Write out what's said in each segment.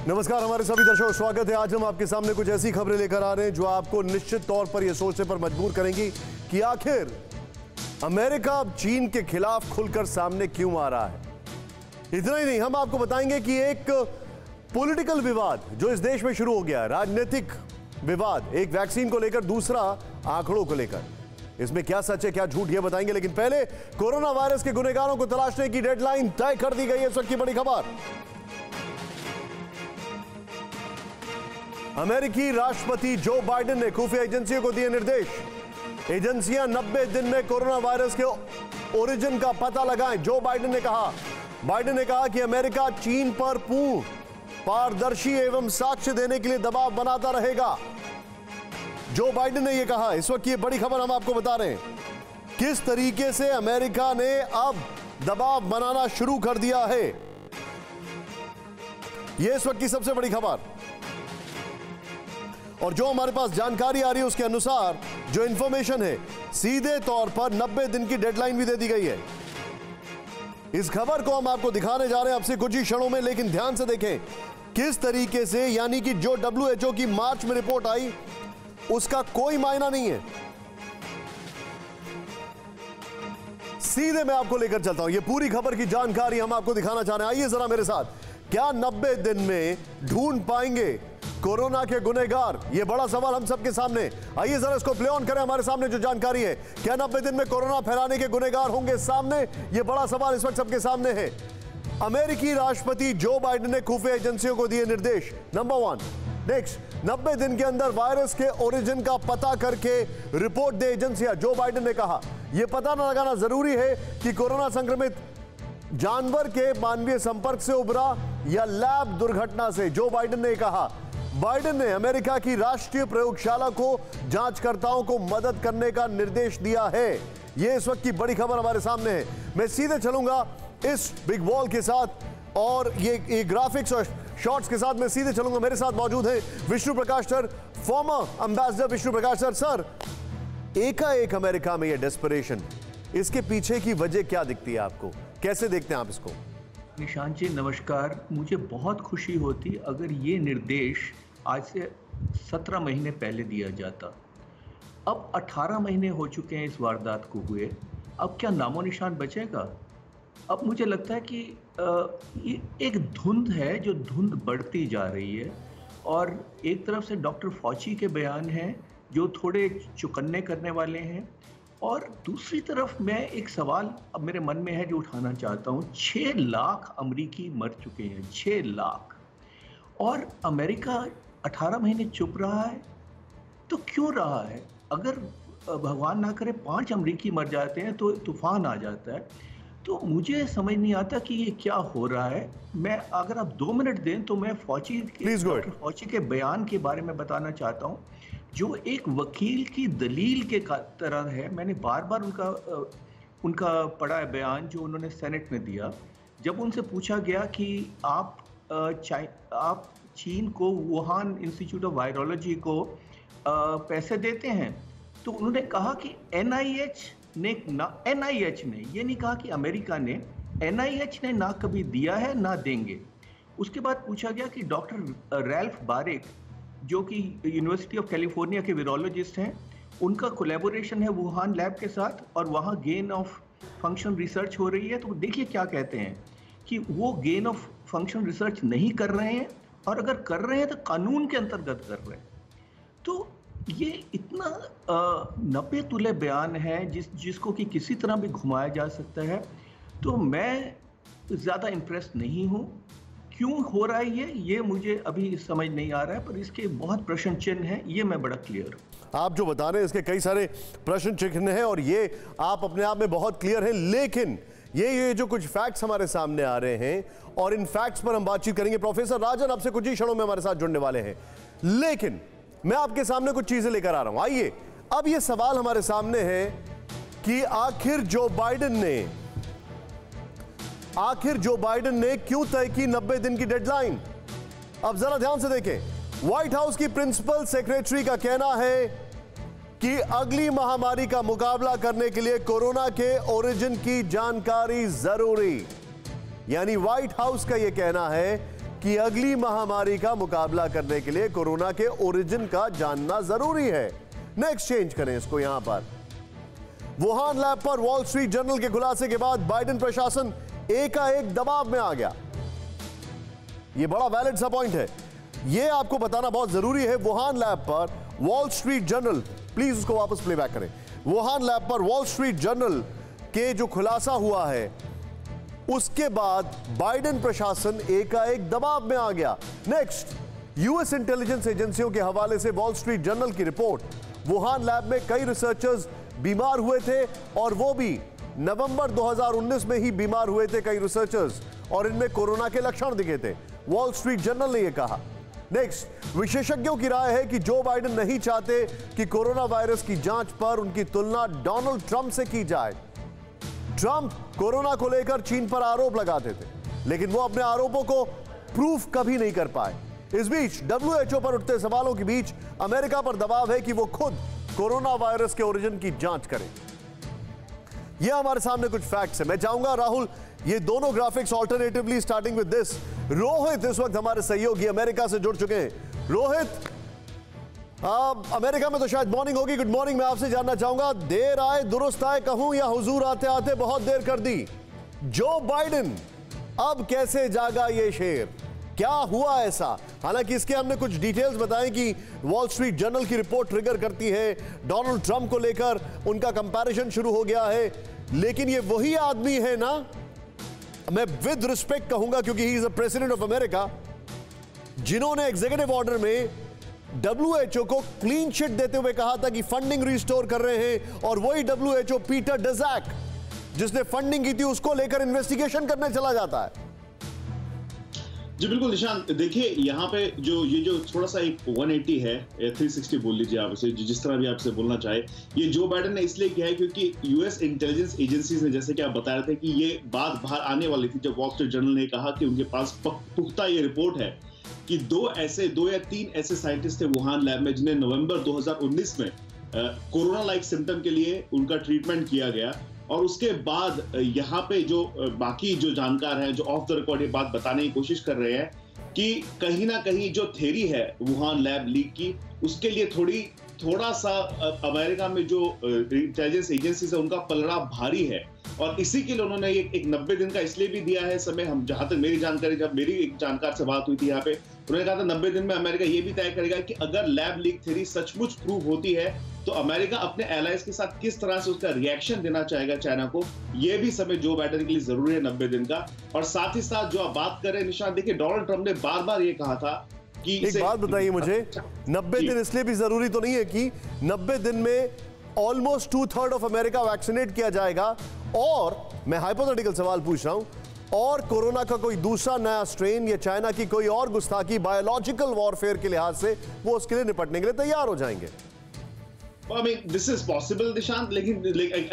नमस्कार हमारे सभी दर्शकों, स्वागत है। आज हम आपके सामने कुछ ऐसी खबरें लेकर आ रहे हैं जो आपको निश्चित तौर पर यह सोचने पर मजबूर करेंगी कि आखिर अमेरिका चीन के खिलाफ खुलकर सामने क्यों आ रहा है। इतना ही नहीं, हम आपको बताएंगे कि एक पॉलिटिकल विवाद जो इस देश में शुरू हो गया है, राजनीतिक विवाद, एक वैक्सीन को लेकर, दूसरा आंकड़ों को लेकर, इसमें क्या सच है क्या झूठ, यह बताएंगे। लेकिन पहले कोरोना वायरस के गुनहगारों को तलाशने की डेडलाइन तय कर दी गई है। इस वक्त की बड़ी खबर, अमेरिकी राष्ट्रपति जो बाइडेन ने खुफिया एजेंसियों को दिए निर्देश। एजेंसियां 90 दिन में कोरोना वायरस के ओरिजिन का पता लगाएं। जो बाइडेन ने कहा कि अमेरिका चीन पर पूर्ण पारदर्शी एवं साक्ष्य देने के लिए दबाव बनाता रहेगा। जो बाइडेन ने यह कहा। इस वक्त ये बड़ी खबर हम आपको बता रहे हैं किस तरीके से अमेरिका ने अब दबाव बनाना शुरू कर दिया है। यह इस वक्त की सबसे बड़ी खबर, और जो हमारे पास जानकारी आ रही है उसके अनुसार जो इंफॉर्मेशन है, सीधे तौर पर 90 दिन की डेडलाइन भी दे दी गई है। इस खबर को हम आपको दिखाने जा रहे हैं आपसे कुछ ही क्षणों में, लेकिन ध्यान से देखें किस तरीके से, यानी कि जो WHO की मार्च में रिपोर्ट आई उसका कोई मायना नहीं है। सीधे मैं आपको लेकर चलता हूं, यह पूरी खबर की जानकारी हम आपको दिखाना चाह रहे हैं। आइए जरा मेरे साथ, क्या 90 दिन में ढूंढ पाएंगे कोरोना के गुनहगार? यह बड़ा सवाल हम सबके सामने। आइए जरा इसको प्ले ऑन करें। हमारे सामने जो जानकारी है, क्या 90 दिन में कोरोना फैलाने के गुनहगार होंगे सामने? यह बड़ा सवाल इस वक्त सबके सामने है। अमेरिकी राष्ट्रपति जो बाइडेन ने खुफिया एजेंसियों को दिए निर्देश। नंबर 1, नेक्स्ट, 90 दिन के अंदर वायरस के ओरिजिन का पता करके रिपोर्ट दे एजेंसियां। जो बाइडेन ने कहा यह पता लगाना जरूरी है कि कोरोना संक्रमित जानवर के मानवीय संपर्क से उभरा या लैब दुर्घटना से। जो बाइडेन ने कहा। बाइडेन ने अमेरिका की राष्ट्रीय प्रयोगशाला को जांचकर्ताओं को मदद करने का निर्देश दिया है। यह इस वक्त की बड़ी खबर हमारे सामने है। मैं सीधे चलूंगा इस बिग वॉल के साथ और ये ग्राफिक्स और शॉट्स के साथ मैं सीधे चलूंगा। मेरे साथ मौजूद है विष्णु प्रकाश सर, फॉर्मर एम्बेसडर विष्णु प्रकाश सर। सर, एकाएक अमेरिका में ये डेस्परेशन, इसके पीछे की वजह क्या दिखती है आपको? कैसे देखते हैं आप इसको? निशांत जी नमस्कार। मुझे बहुत खुशी होती अगर ये निर्देश आज से 17 महीने पहले दिया जाता। अब 18 महीने हो चुके हैं इस वारदात को हुए। अब क्या नामो निशान बचेगा? अब मुझे लगता है कि ये एक धुंध है, जो धुंध बढ़ती जा रही है। और एक तरफ से डॉक्टर फॉची के बयान हैं जो थोड़े चौकन्ने करने वाले हैं, और दूसरी तरफ मैं एक सवाल अब मेरे मन में है जो उठाना चाहता हूँ। 6 लाख अमरीकी मर चुके हैं, 6 लाख, और अमेरिका 18 महीने चुप रहा है। तो क्यों रहा है? अगर भगवान ना करे 5 अमरीकी मर जाते हैं तो तूफान आ जाता है। तो मुझे समझ नहीं आता कि ये क्या हो रहा है। मैं, अगर आप 2 मिनट दें तो मैं फॉची के बयान के बारे में बताना चाहता हूँ, जो एक वकील की दलील के तरह है। मैंने बार बार उनका पढ़ा है बयान जो उन्होंने सेनेट में दिया। जब उनसे पूछा गया कि आप चीन को वुहान इंस्टीट्यूट ऑफ वायरोलॉजी को पैसे देते हैं, तो उन्होंने कहा कि NIH ने, ये नहीं कहा कि अमेरिका ने, NIH ने ना कभी दिया है ना देंगे। उसके बाद पूछा गया कि डॉक्टर रैल्फ बारेक जो कि यूनिवर्सिटी ऑफ कैलिफोर्निया के वीरोलॉजिस्ट हैं, उनका कोलैबोरेशन है वुहान लैब के साथ और वहाँ गेन ऑफ फंक्शन रिसर्च हो रही है। तो देखिए क्या कहते हैं कि वो गेन ऑफ फंक्शन रिसर्च नहीं कर रहे हैं, और अगर कर रहे हैं तो कानून के अंतर्गत कर रहे हैं। तो ये इतना 90 तुले बयान है जिसको कि किसी तरह भी घुमाया जा सकता है। तो मैं ज़्यादा इम्प्रेस नहीं हूँ। क्यों हो रहा है ये मुझे अभी समझ नहीं आ रहा है, पर इसके बहुत प्रश्न चिन्ह हैं, ये मैं बड़ा क्लियर हूँ। आप जो बता रहे हैं इसके कई सारे प्रश्न चिन्ह हैं और ये आप अपने आप में बहुत क्लियर हैं, लेकिन ये जो कुछ फैक्ट्स हमारे सामने आ रहे हैं और इन फैक्ट्स पर हम बातचीत करेंगे। प्रोफेसर राजन आपसे कुछ ही क्षणों में हमारे साथ जुड़ने वाले हैं, लेकिन मैं आपके सामने कुछ चीजें लेकर आ रहा हूं। आइए, अब ये सवाल हमारे सामने है कि आखिर जो बाइडेन ने क्यों तय की 90 दिन की डेडलाइन? अब जरा ध्यान से देखें। व्हाइट हाउस की प्रिंसिपल सेक्रेटरी का कहना है कि अगली महामारी का मुकाबला करने के लिए कोरोना के ओरिजिन की जानकारी जरूरी। यानी व्हाइट हाउस का यह कहना है कि अगली महामारी का मुकाबला करने के लिए कोरोना के ओरिजिन का जानना जरूरी है। नेक्स्ट चेंज करें इसको यहां पर। वुहान लैब पर वॉल स्ट्रीट जर्नल के खुलासे के बाद बाइडेन प्रशासन एकाएक दबाव में आ गया। यह बड़ा वैलिड सा पॉइंट है, यह आपको बताना बहुत जरूरी है। वुहान लैब पर वॉल स्ट्रीट जर्नल, प्लीज उसको वापस प्लेबैक करें। वुहान लैब पर वॉल स्ट्रीट जर्नल के जो खुलासा हुआ है उसके बाद बाइडेन प्रशासन एकाएक दबाव में आ गया। नेक्स्ट, यूएस इंटेलिजेंस एजेंसियों के हवाले से वॉल स्ट्रीट जर्नल की रिपोर्ट, वुहान लैब में कई रिसर्चर्स बीमार हुए थे और वो भी नवंबर 2019 में ही बीमार हुए थे कई रिसर्चर्स, और इनमें कोरोना के लक्षण दिखे थे। वॉल स्ट्रीट जर्नल ने यह कहा। नेक्स्ट, विशेषज्ञों की राय है कि जो बाइडेन नहीं चाहते कि कोरोना वायरस की जांच पर उनकी तुलना डोनाल्ड ट्रंप से की जाए। ट्रंप कोरोना को लेकर चीन पर आरोप लगाते थे, लेकिन वो अपने आरोपों को प्रूफ कभी नहीं कर पाए। इस बीच WHO पर उठते सवालों के बीच अमेरिका पर दबाव है कि वो खुद कोरोना वायरस के ओरिजिन की जांच करें। ये हमारे सामने कुछ फैक्ट्स है। मैं चाहूंगा राहुल, ये दोनों graphics alternatively starting with this. Rohit इस वक्त हमारे सहयोगी अमेरिका से जुड़ चुके हैं। रोहित, अमेरिका में तो शायद मॉर्निंग होगी। Good morning. मैं आपसे जानना चाहूंगा, देर आए दुरुस्त आए कहूं या हुजूर आते आते बहुत देर कर दी। जो बाइडेन, अब कैसे जागा ये शेर, क्या हुआ ऐसा? हालांकि इसके हमने कुछ डिटेल्स बताएं कि वॉल स्ट्रीट जर्नल की रिपोर्ट ट्रिगर करती है, डोनाल्ड ट्रंप को लेकर उनका कंपैरिजन शुरू हो गया है, लेकिन ये वही आदमी है ना, मैं विद रिस्पेक्ट कहूंगा क्योंकि he is a president of America, जिन्होंने एग्जीक्यूटिव ऑर्डर में WHO को क्लीन चिट देते हुए कहा था कि फंडिंग रिस्टोर कर रहे हैं, और वही WHO पीटर डज़ैक जिसने फंडिंग की थी उसको लेकर इन्वेस्टिगेशन करने चला जाता है। जी बिल्कुल निशांत, देखिए यहाँ पे ये जो थोड़ा सा एक 180 है, 360 बोल लीजिए आप इसे, जिस तरह भी आपसे बोलना चाहे, ये जो बाइडेन ने इसलिए किया है क्योंकि यूएस इंटेलिजेंस एजेंसीज ने, जैसे कि आप बता रहे थे कि ये बात बाहर आने वाली थी जब वॉल स्ट्रीट जर्नल ने कहा कि उनके पास पुख्ता ये रिपोर्ट है कि दो या तीन ऐसे साइंटिस्ट थे वुहान लैब में जिन्हें नवंबर 2019 में कोरोना लाइक सिम्टम के लिए उनका ट्रीटमेंट किया गया, और उसके बाद यहाँ पे जो बाकी जो जानकार हैं जो ऑफ द रिकॉर्ड ये बात बताने की कोशिश कर रहे हैं कि कहीं ना कहीं जो थ्योरी है वुहान लैब लीक की, उसके लिए थोड़ा सा अमेरिका में जो इंटेलिजेंस एजेंसीज है उनका पलड़ा भारी है, और इसी के लिए उन्होंने एक 90 दिन का इसलिए भी दिया है समय। हम जहां तक मेरी जानकारी, जब मेरी एक जानकार से बात हुई थी यहाँ पे, उन्होंने कहा था 90 दिन में अमेरिका ये भी तय करेगा कि अगर लैब लीक थ्योरी सचमुच प्रूव होती है तो अमेरिका अपने एलाइज के साथ किस तरह से उसका रिएक्शन देना चाहेगा चाइना को। ये भी समय जो बाइडेन के लिए जरूरी है 90 दिन का। और साथ ही साथ जो आप बात कर रहे हैं निशान, देखिए डोनाल्ड ट्रंप ने बार बार ये कहा था कि एक बात बताइए मुझे, 90 दिन इसलिए भी जरूरी तो नहीं है कि 90 दिन में ऑलमोस्ट 2/3 ऑफ अमेरिका वैक्सीनेट किया जाएगा, और मैं हाइपोथेटिकल सवाल पूछ रहा हूं, और कोरोना का कोई दूसरा नया स्ट्रेन या चाइना की कोई और गुस्ताखी बायोलॉजिकल वॉरफेयर के लिहाज से वो उसके लिए निपटने के लिए तैयार हो जाएंगे। I mean, this is possible, Nishant, लेकिन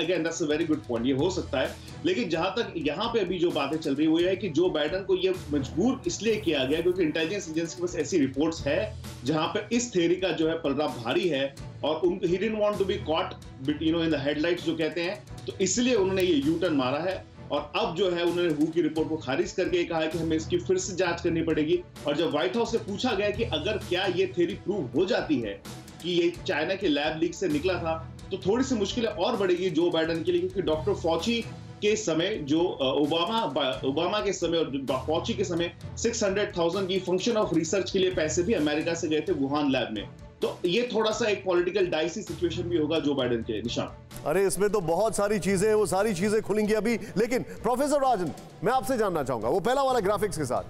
again that's a very good point, ये हो सकता है। लेकिन जहां तक यहाँ पे अभी जो बातें चल रही है वो ये है कि जो बाइडेन को ये मजबूर इसलिए किया गया क्योंकि इंटेलिजेंस एजेंसी के पास ऐसी रिपोर्ट्स है जहां पे इस थ्योरी का जो है पलड़ा भारी है, और he didn't want to be caught in the headlights जो कहते हैं, तो इसलिए उन्होंने ये यू टर्न मारा है। और अब जो है उन्होंने हू की रिपोर्ट को खारिज करके कहा है कि हमें इसकी फिर से जांच करनी पड़ेगी। और जब व्हाइट हाउस से पूछा गया कि अगर क्या ये थ्योरी प्रूव हो जाती है कि ये चाइना के लैब लीक से निकला था, तो थोड़ी सी मुश्किलें और बढ़ेगी जो बाइडेन के लिए, क्योंकि डॉक्टर फॉची के समय, जो ओबामा के समय और फॉची के समय 600,000 की फंक्शन ऑफ रिसर्च के लिए पैसे भी अमेरिका से गए थे वुहान लैब में। तो ये थोड़ा सा एक पॉलिटिकल डाइसी सिचुएशन भी होगा जो बाइडेन के निशान। अरे इसमें तो बहुत सारी चीजें हैं, वो सारी चीजें खुलेंगी अभी। लेकिन प्रोफेसर राजन, मैं आपसे जानना चाहूंगा वो पहला वाला ग्राफिक्स के साथ,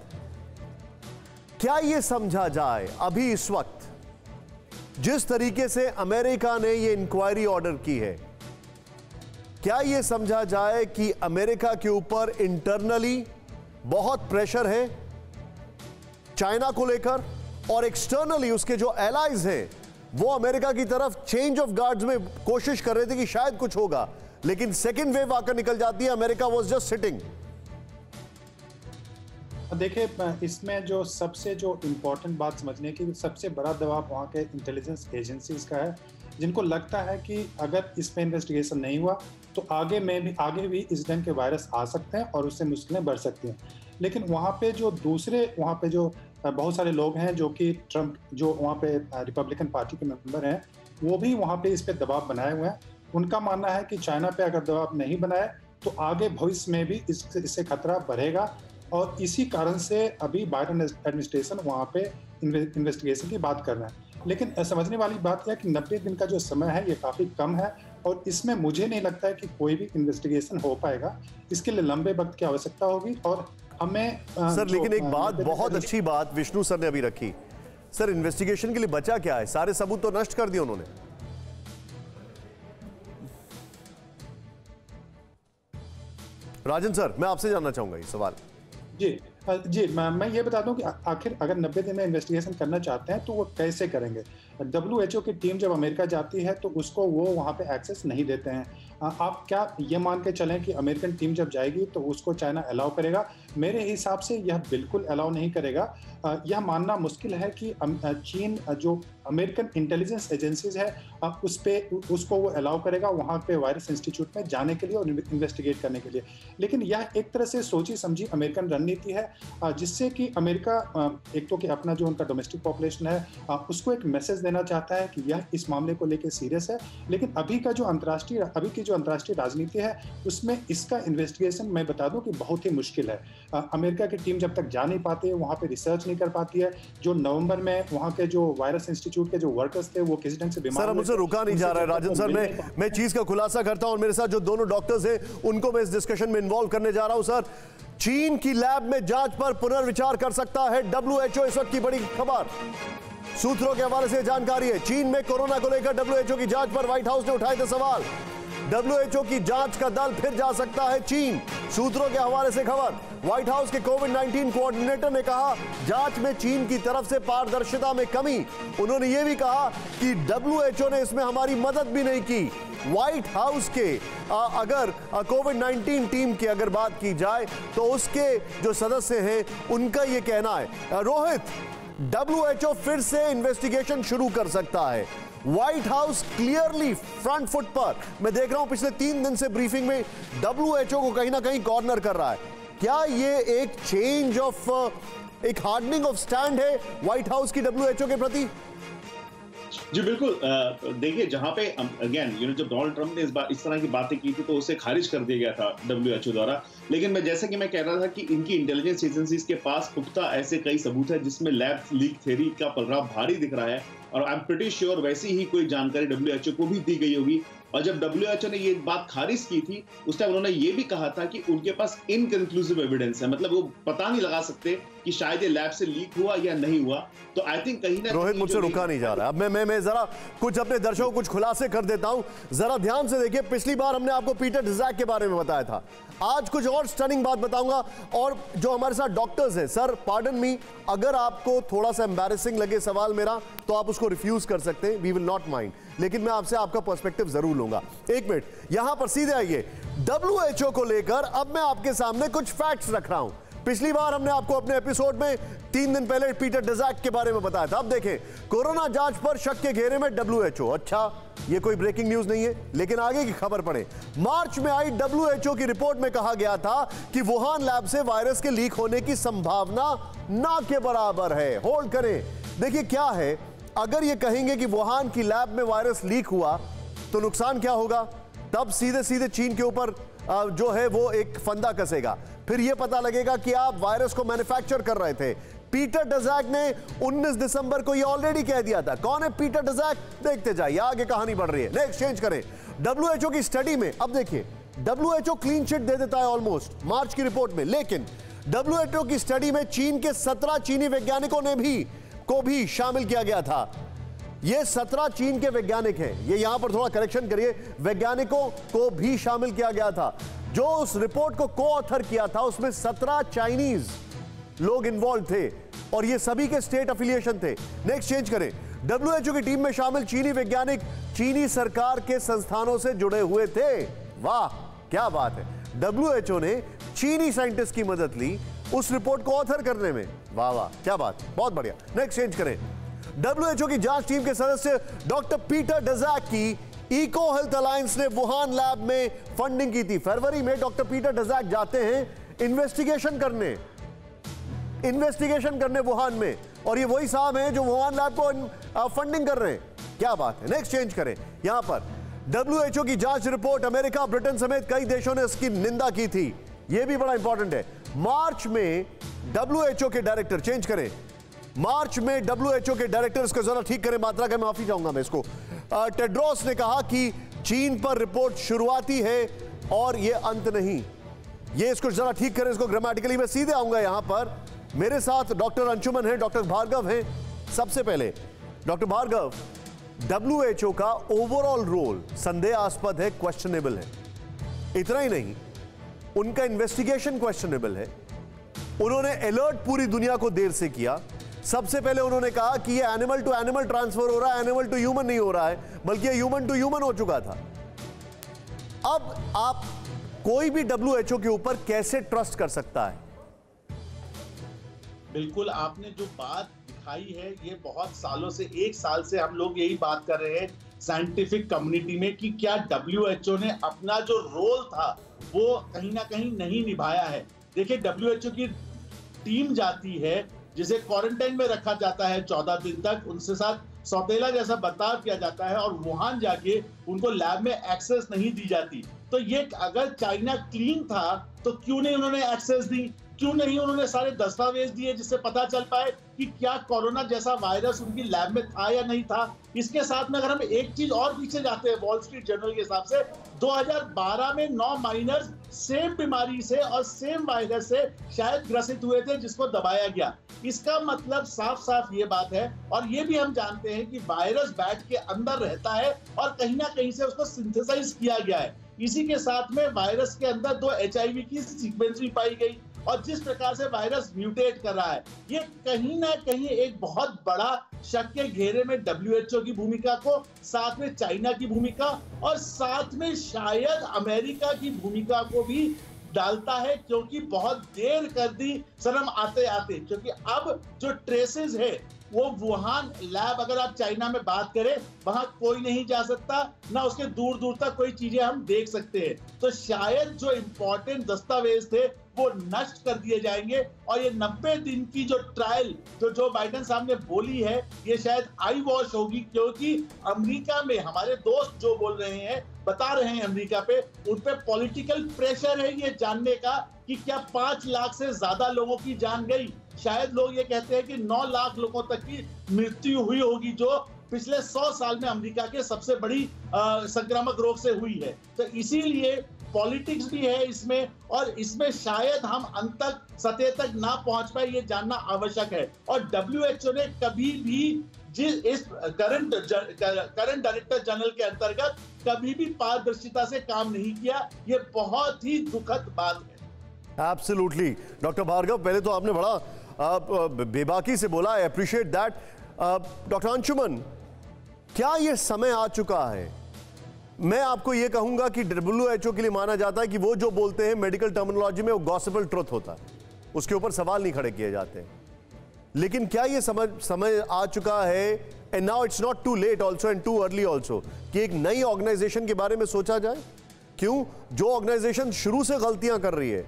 क्या ये समझा जाए अभी इस वक्त जिस तरीके से अमेरिका ने ये इंक्वायरी ऑर्डर की है, क्या ये समझा जाए कि अमेरिका के ऊपर इंटरनली बहुत प्रेशर है चाइना को लेकर, और एक्सटर्नली उसके जो एलाइज हैं वो अमेरिका की तरफ चेंज ऑफ गार्ड्स में कोशिश कर रहे थे कि शायद कुछ होगा, लेकिन सेकेंड वेव आकर निकल जाती है, अमेरिका वाज जस्ट सिटिंग। देखिए, इसमें जो सबसे इम्पोर्टेंट बात समझने की, सबसे बड़ा दबाव वहाँ के इंटेलिजेंस एजेंसीज का है, जिनको लगता है कि अगर इस पे इन्वेस्टिगेशन नहीं हुआ तो आगे भी इस ढंग के वायरस आ सकते हैं और उससे मुश्किलें बढ़ सकती हैं। लेकिन वहाँ पे जो दूसरे वहाँ पे जो बहुत सारे लोग हैं जो कि ट्रम्प जो वहाँ पे रिपब्लिकन पार्टी के मेंबर हैं, वो भी वहाँ पे इस पे दबाव बनाए हुए हैं। उनका मानना है कि चाइना पे अगर दबाव नहीं बनाए तो आगे भविष्य में भी इससे खतरा बढ़ेगा, और इसी कारण से अभी बाइडेन एडमिनिस्ट्रेशन वहाँ पे इन्वेस्टिगेशन की बात कर रहे हैं। लेकिन समझने वाली बात यह है कि 90 दिन का जो समय है ये काफ़ी कम है, और इसमें मुझे नहीं लगता है कि कोई भी इन्वेस्टिगेशन हो पाएगा। इसके लिए लंबे वक्त की आवश्यकता होगी, और हमें सर लेकिन एक बात, बहुत अच्छी बात विष्णु सर ने अभी रखी, सर इन्वेस्टिगेशन के लिए बचा क्या है? सारे सबूत तो नष्ट कर दिए उन्होंने। राजन सर, मैं आपसे जानना चाहूंगा ये सवाल। जी मैं ये बता दूं कि आखिर अगर 90 दिन में इन्वेस्टिगेशन करना चाहते हैं तो वो कैसे करेंगे। WHO की टीम जब अमेरिका जाती है तो उसको वो वहाँ पे एक्सेस नहीं देते हैं। आप क्या ये मान के चलें कि अमेरिकन टीम जब जाएगी तो उसको चाइना अलाउ करेगा? मेरे हिसाब से यह बिल्कुल अलाउ नहीं करेगा। यह मानना मुश्किल है कि चीन जो अमेरिकन इंटेलिजेंस एजेंसीज है उसको वो अलाउ करेगा वहाँ पे वायरस इंस्टीट्यूट में जाने के लिए और इन्वेस्टिगेट करने के लिए। लेकिन यह एक तरह से सोची समझी अमेरिकन रणनीति है, जिससे कि अमेरिका एक तो कि अपना जो उनका डोमेस्टिक पॉपुलेशन है उसको एक मैसेज देना चाहता है कि यह इस मामले को लेकर सीरियस है। लेकिन अभी की जो अंतर्राष्ट्रीय राजनीति है उसमें इसका इन्वेस्टिगेशन मैं बता दूं कि बहुत ही मुश्किल है। अमेरिका की टीम जब तक जा नहीं पाती है, वहाँ पे रिसर्च नहीं कर पाती है। जो नवंबर में वहाँ के जो वायरस इंस्टीट्यूट के जो वर्कर्स थे वो किसी ढंग से बीमार, सर मुझसे रुका नहीं जा रहा है। राजन सर, मैं चीज का खुलासा करता हूं और मेरे साथ जो दोनों डॉक्टर्स हैं उनको मैं इस डिस्कशन में इन्वॉल्व करने जा रहा हूं। सर, चीन की लैब में जांच पर पुनर्विचार कर सकता है WHO, इस वक्त की बड़ी खबर। सूत्रों के हवाले से जानकारी है, चीन में कोरोना को लेकर WHO की जांच पर व्हाइट हाउस ने उठाए थे सवाल। WHO की जांच का दल फिर जा सकता है चीन। सूत्रों के हवाले से खबर, व्हाइट हाउस के कोविड-19 कोऑर्डिनेटर ने कहा जांच में चीन की तरफ से पारदर्शिता में कमी। उन्होंने यह भी कहा कि WHO ने इसमें हमारी मदद भी नहीं की। व्हाइट हाउस के अगर कोविड-19 टीम की अगर बात की जाए तो उसके जो सदस्य हैं उनका यह कहना है, रोहित, WHO फिर से इन्वेस्टिगेशन शुरू कर सकता है। White house clearly front foot पर, मैं देख रहा हूं पिछले 3 दिन से ब्रीफिंग में WHO को कहीं ना कहीं कॉर्नर कर रहा है। क्या ये एक चेंज ऑफ, एक हार्डनिंग ऑफ स्टैंड है व्हाइट हाउस की WHO के प्रति? जी बिल्कुल। देखिए, जहां पे अगेन जब डोनाल्ड ट्रंप ने इस तरह की बातें की थी तो उसे खारिज कर दिया गया था WHO द्वारा। लेकिन जैसा कि मैं कह रहा था कि इनकी इंटेलिजेंस एजेंसीज के पास पुख्ता ऐसे कई सबूत है जिसमें लैब लीक थ्योरी का पलड़ा भारी दिख रहा है, और आई एम प्रीटी श्योर वैसी ही कोई जानकारी WHO को भी दी गई होगी। और जब WHO ने ये बात खारिज की थी उस टाइम उन्होंने ये भी कहा था कि उनके पास इनकंक्लूसिव एविडेंस है, मतलब वो पता नहीं लगा सकते कि शायद ये लैब से लीक हुआ या नहीं हुआ। तो आई थिंक कहीं ना, रोहित मुझसे रुका नहीं जा रहा। अब मैं जरा कुछ अपने दर्शकों को कुछ खुलासे कर देता हूं, जरा ध्यान से देखिए। पिछली बार हमने आपको पीटर डिजैक के बारे में बताया था, आज कुछ और स्टनिंग बात बताऊंगा। और जो हमारे साथ डॉक्टर्स हैं, सर पार्डन मी, अगर आपको थोड़ा सा एम्बैरेसिंग लगे सवाल मेरा तो आप उसको रिफ्यूज कर सकते हैं, वी विल नॉट माइंड, लेकिन मैं आपसे आपका पर्सपेक्टिव जरूर लूंगा। एक मिनट, यहां पर सीधे आइए। WHO को लेकर अब मैं आपके सामने कुछ फैक्ट्स रख रहा हूं। पिछली बार हमने आपको अपने एपिसोड में 3 दिन पहले पीटर डिजैक के बारे में बताया था। अब देखें, कोरोना जांच पर शक के घेरे में WHO। अच्छा, ये कोई ब्रेकिंग न्यूज नहीं है, लेकिन आगे की खबर पढ़ें। मार्च में आई WHO की रिपोर्ट में कहा गया था कि वुहान लैब से वायरस के लीक होने की संभावना ना के बराबर है। होल्ड करें, देखिए क्या है, अगर ये कहेंगे कि वुहान की लैब में वायरस लीक हुआ तो नुकसान क्या होगा? तब सीधे सीधे चीन के ऊपर जो है वो एक फंदा कसेगा। फिर यह पता लगेगा कि आप वायरस को मैन्युफैक्चर कर रहे थे। पीटर डिजैक ने 19 दिसंबर को यह ऑलरेडी कह दिया था। कौन है पीटर डिजैक? देखते जाइए, आगे कहानी बढ़ रही है। नेक्स्ट चेंज करें। WHO की स्टडी में, अब देखिए, WHO क्लीन चिट दे देता है ऑलमोस्ट मार्च की रिपोर्ट में, लेकिन WHO की स्टडी में चीन के 17 चीनी वैज्ञानिकों को भी शामिल किया गया था। ये 17 चीन के वैज्ञानिक हैं, ये यहां पर थोड़ा करेक्शन करिए, वैज्ञानिकों को भी शामिल किया गया था। जो उस रिपोर्ट को को-ऑथर किया था उसमें 17 चाइनीज लोग इन्वॉल्व थे और ये सभी के स्टेट एफिलिएशन थे। नेक्स्ट चेंज करें। WHO की टीम में शामिल चीनी वैज्ञानिक चीनी सरकार के संस्थानों से जुड़े हुए थे। वाह, क्या बात है। WHO ने चीनी साइंटिस्ट की मदद ली उस रिपोर्ट को ऑथर करने में। वाह वाह, क्या बात, बहुत बढ़िया। नेक्स्ट चेंज करें। WHO की जांच टीम के सदस्य डॉक्टर पीटर डिजैक की इको हेल्थ अलायंस ने वुहान लैब में फंडिंग की थी। फरवरी में डॉक्टर पीटर डिजैक जाते हैं इन्वेस्टिगेशन करने। इन्वेस्टिगेशन करने वुहान में, और ये वही साहब हैं जो वुहान लैब को फंडिंग कर रहे हैं। क्या बात है। नेक्स्ट चेंज करें। यहां पर WHO की जांच रिपोर्ट, अमेरिका, ब्रिटेन समेत कई देशों ने इसकी निंदा की थी। यह भी बड़ा इंपॉर्टेंट है। मार्च में WHO के डायरेक्टर, चेंज करें, मार्च में WHO के डायरेक्टर, इसको जरा ठीक करें मात्रा का, माफी चाहूंगा मैं इसको, टेड्रोस ने कहा कि चीन पर रिपोर्ट शुरुआती है और यह अंत नहीं। ये इसको जरा ठीक करें, इसको ग्रामेटिकली। मैं सीधे आऊंगा यहां पर। मेरे साथ डॉक्टर अंशुमन है, डॉक्टर भार्गव हैं। सबसे पहले डॉक्टर भार्गव, WHO का ओवरऑल रोल संदेहास्पद है, क्वेश्चनेबल है। इतना ही नहीं, उनका इन्वेस्टिगेशन क्वेश्चनेबल है। उन्होंने अलर्ट पूरी दुनिया को देर से किया। सबसे पहले उन्होंने कहा कि ये एनिमल टू एनिमल ट्रांसफर हो रहा है, एनिमल टू ह्यूमन नहीं हो रहा है, बल्कि ये ह्यूमन टू ह्यूमन हो चुका था। अब आप कोई भी WHO के ऊपर कैसे ट्रस्ट कर सकता है? बिल्कुल, आपने जो बात दिखाई है, ये बहुत सालों से, 1 साल से हम लोग यही बात कर रहे हैं साइंटिफिक कम्युनिटी में कि क्या WHO ने अपना जो रोल था वो कहीं ना कहीं नहीं निभाया है। देखिए, WHO की टीम जाती है, जिसे क्वारंटाइन में रखा जाता है 14 दिन तक, उनसे साथ सौतेला जैसा बर्ताव किया जाता है और वुहान जाके उनको लैब में एक्सेस नहीं दी जाती। तो ये अगर चाइना क्लीन था तो क्यों नहीं उन्होंने एक्सेस दी, क्यों नहीं उन्होंने सारे दस्तावेज दिए जिससे पता चल पाए कि क्या कोरोना जैसा वायरस उनकी लैब में था या नहीं था। इसके साथ में अगर हम एक चीज और पीछे जाते हैं, वॉल स्ट्रीट जर्नल के हिसाब से 2012 में 9 माइनर्स सेम बीमारी से और सेम वायरस से शायद ग्रसित हुए थे, जिसको दबाया गया। इसका मतलब साफ साफ ये बात है, और ये भी हम जानते हैं कि वायरस बैट के अंदर रहता है और कहीं ना कहीं से उसको सिंथेसाइज किया गया है। इसी के साथ में वायरस के अंदर 2 HIV की सीक्वेंस भी पाई गई, और जिस प्रकार से वायरस म्यूटेट कर रहा है, ये कहीं ना कहीं एक बहुत बड़ा शक के घेरे में WHO की भूमिका को, साथ में चाइना की भूमिका और साथ में शायद अमेरिका की भूमिका को भी डालता है, क्योंकि बहुत देर कर दी शर्म आते आते। क्योंकि अब जो ट्रेसेस है वो वुहान लैब, अगर आप चाइना में बात करें, वहां कोई नहीं जा सकता, ना उसके दूर दूर तक कोई चीजें हम देख सकते हैं। तो शायद जो इंपॉर्टेंट दस्तावेज थे वो नष्ट कर दिए जाएंगे, और ये 90 दिन की जो ट्रायल जो बाइडेन साहब ने बोली है, ये शायद आई वॉश होगी। क्योंकि अमेरिका में हमारे दोस्त जो बोल रहे हैं, बता रहे हैं अमेरिका पे, उन पे पॉलिटिकल प्रेशर है ये जानने का कि क्या 5 लाख से ज्यादा लोगों की जान गई। शायद लोग ये कहते हैं कि 9 लाख लोगों तक की मृत्यु हुई होगी, जो पिछले 100 साल में अमेरिका के सबसे बड़ी संक्रामक रोग से हुई है। तो इसीलिए पॉलिटिक्स भी है इसमें, और इसमें शायद हम अंत तक, सतह तक ना पहुंच पाए, ये जानना आवश्यक है। और WHO ने कभी भी इस करंट डायरेक्टर जनरल के अंतर्गत कभी भी पारदर्शिता से काम नहीं किया। ये बहुत ही दुखद बात है। एब्सोल्युटली डॉक्टर भार्गव, पहले तो आपने बड़ा बेबाकी से बोला, I appreciate that. Doctor Anshuman, क्या यह समय आ चुका है? मैं आपको यह कहूंगा कि WHO के लिए माना जाता है कि वो जो बोलते हैं मेडिकल टर्मिनोलॉजी में, वो गॉसिपल ट्रुथ होता है, उसके ऊपर सवाल नहीं खड़े किए जाते। लेकिन क्या यह समय आ चुका है, and now it's not too late also and too early also, कि एक नई ऑर्गेनाइजेशन के बारे में सोचा जाए? क्यों? जो ऑर्गेनाइजेशन शुरू से गलतियां कर रही है,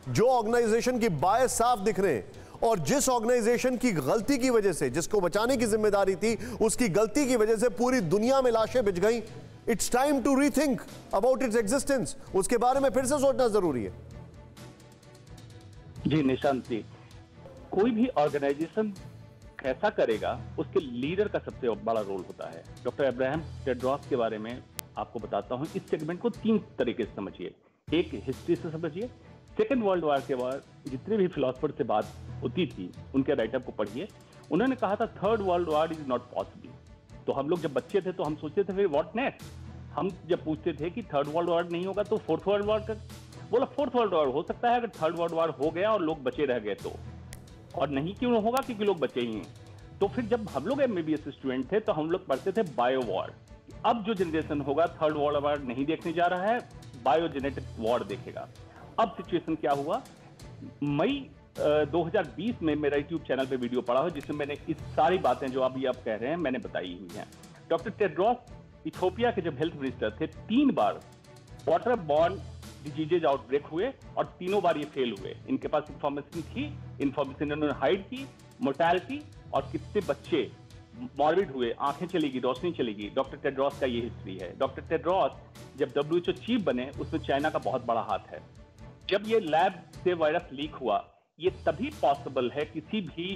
जो ऑर्गेनाइजेशन की बायस साफ दिख रहे हैं, और जिस ऑर्गेनाइजेशन की गलती की वजह से, जिसको बचाने की जिम्मेदारी थी, उसकी गलती की वजह से पूरी दुनिया में लाशें बिछ गई। It's time to rethink about its existence. उसके बारे में फिर से सोचना जरूरी है। जी निशांत जी, कोई भी ऑर्गेनाइजेशन कैसा करेगा, उसके लीडर का सबसे बड़ा रोल होता है। डॉक्टर अब्राहम टेड्रोस के बारे में आपको बताता हूं। इस सेगमेंट को 3 तरीके से समझिए। एक, हिस्ट्री से समझिए। सेकेंड वर्ल्ड वॉर के बाद जितने भी फिलोसफर से बात होती थी, उनके राइटअप को पढ़िए। उन्होंने कहा था third world war is not possible. तो हम लोग जब बच्चे थे तो हम सोचते थे फिर व्हाट नेक्स्ट। हम जब पूछते थे कि थर्ड वर्ल्ड वॉर नहीं होगा तो फोर्थ वर्ल्ड वॉर का, बोला फोर्थ वर्ल्ड वॉर हो सकता है अगर थर्ड वर्ल्ड वॉर हो गया और लोग बचे रह गए तो, और नहीं क्यों होगा, क्योंकि लोग बचे ही हैं। तो फिर जब हम लोग MBBS स्टूडेंट थे तो हम लोग पढ़ते थे बायो वॉर। अब जो जनरेशन होगा थर्ड वर्ल्ड वॉर नहीं देखने जा रहा है, बायोजेनेटिक वॉर देखेगा। अब सिचुएशन क्या हुआ, मई 2020 में मेरा यूट्यूब चैनल पे वीडियो पड़ा हो जिसमें मैंने इस सारी बातें जो अभी आप कह रहे हैं मैंने बताई हुई हैं। डॉक्टर टेड्रोस इथियोपिया के जब हेल्थ मिनिस्टर थे, 3 बार वाटर बॉर्न डिजीजेज आउटब्रेक हुए और तीनों बार ये फेल हुए। इनके पास इंफॉर्मेशन थी, इंफॉर्मेशन इन्होंने हाइड की, मोर्टेलिटी और कितने बच्चे मॉर्बिड हुए, आंखें चली गई, रोशनी चली गई। डॉक्टर टेड्रोस का ये हिस्ट्री है। डॉक्टर टेड्रोस जब WHO चीफ बने उसमें चाइना का बहुत बड़ा हाथ है। जब ये लैब से वायरस लीक हुआ, ये तभी पॉसिबल है किसी भी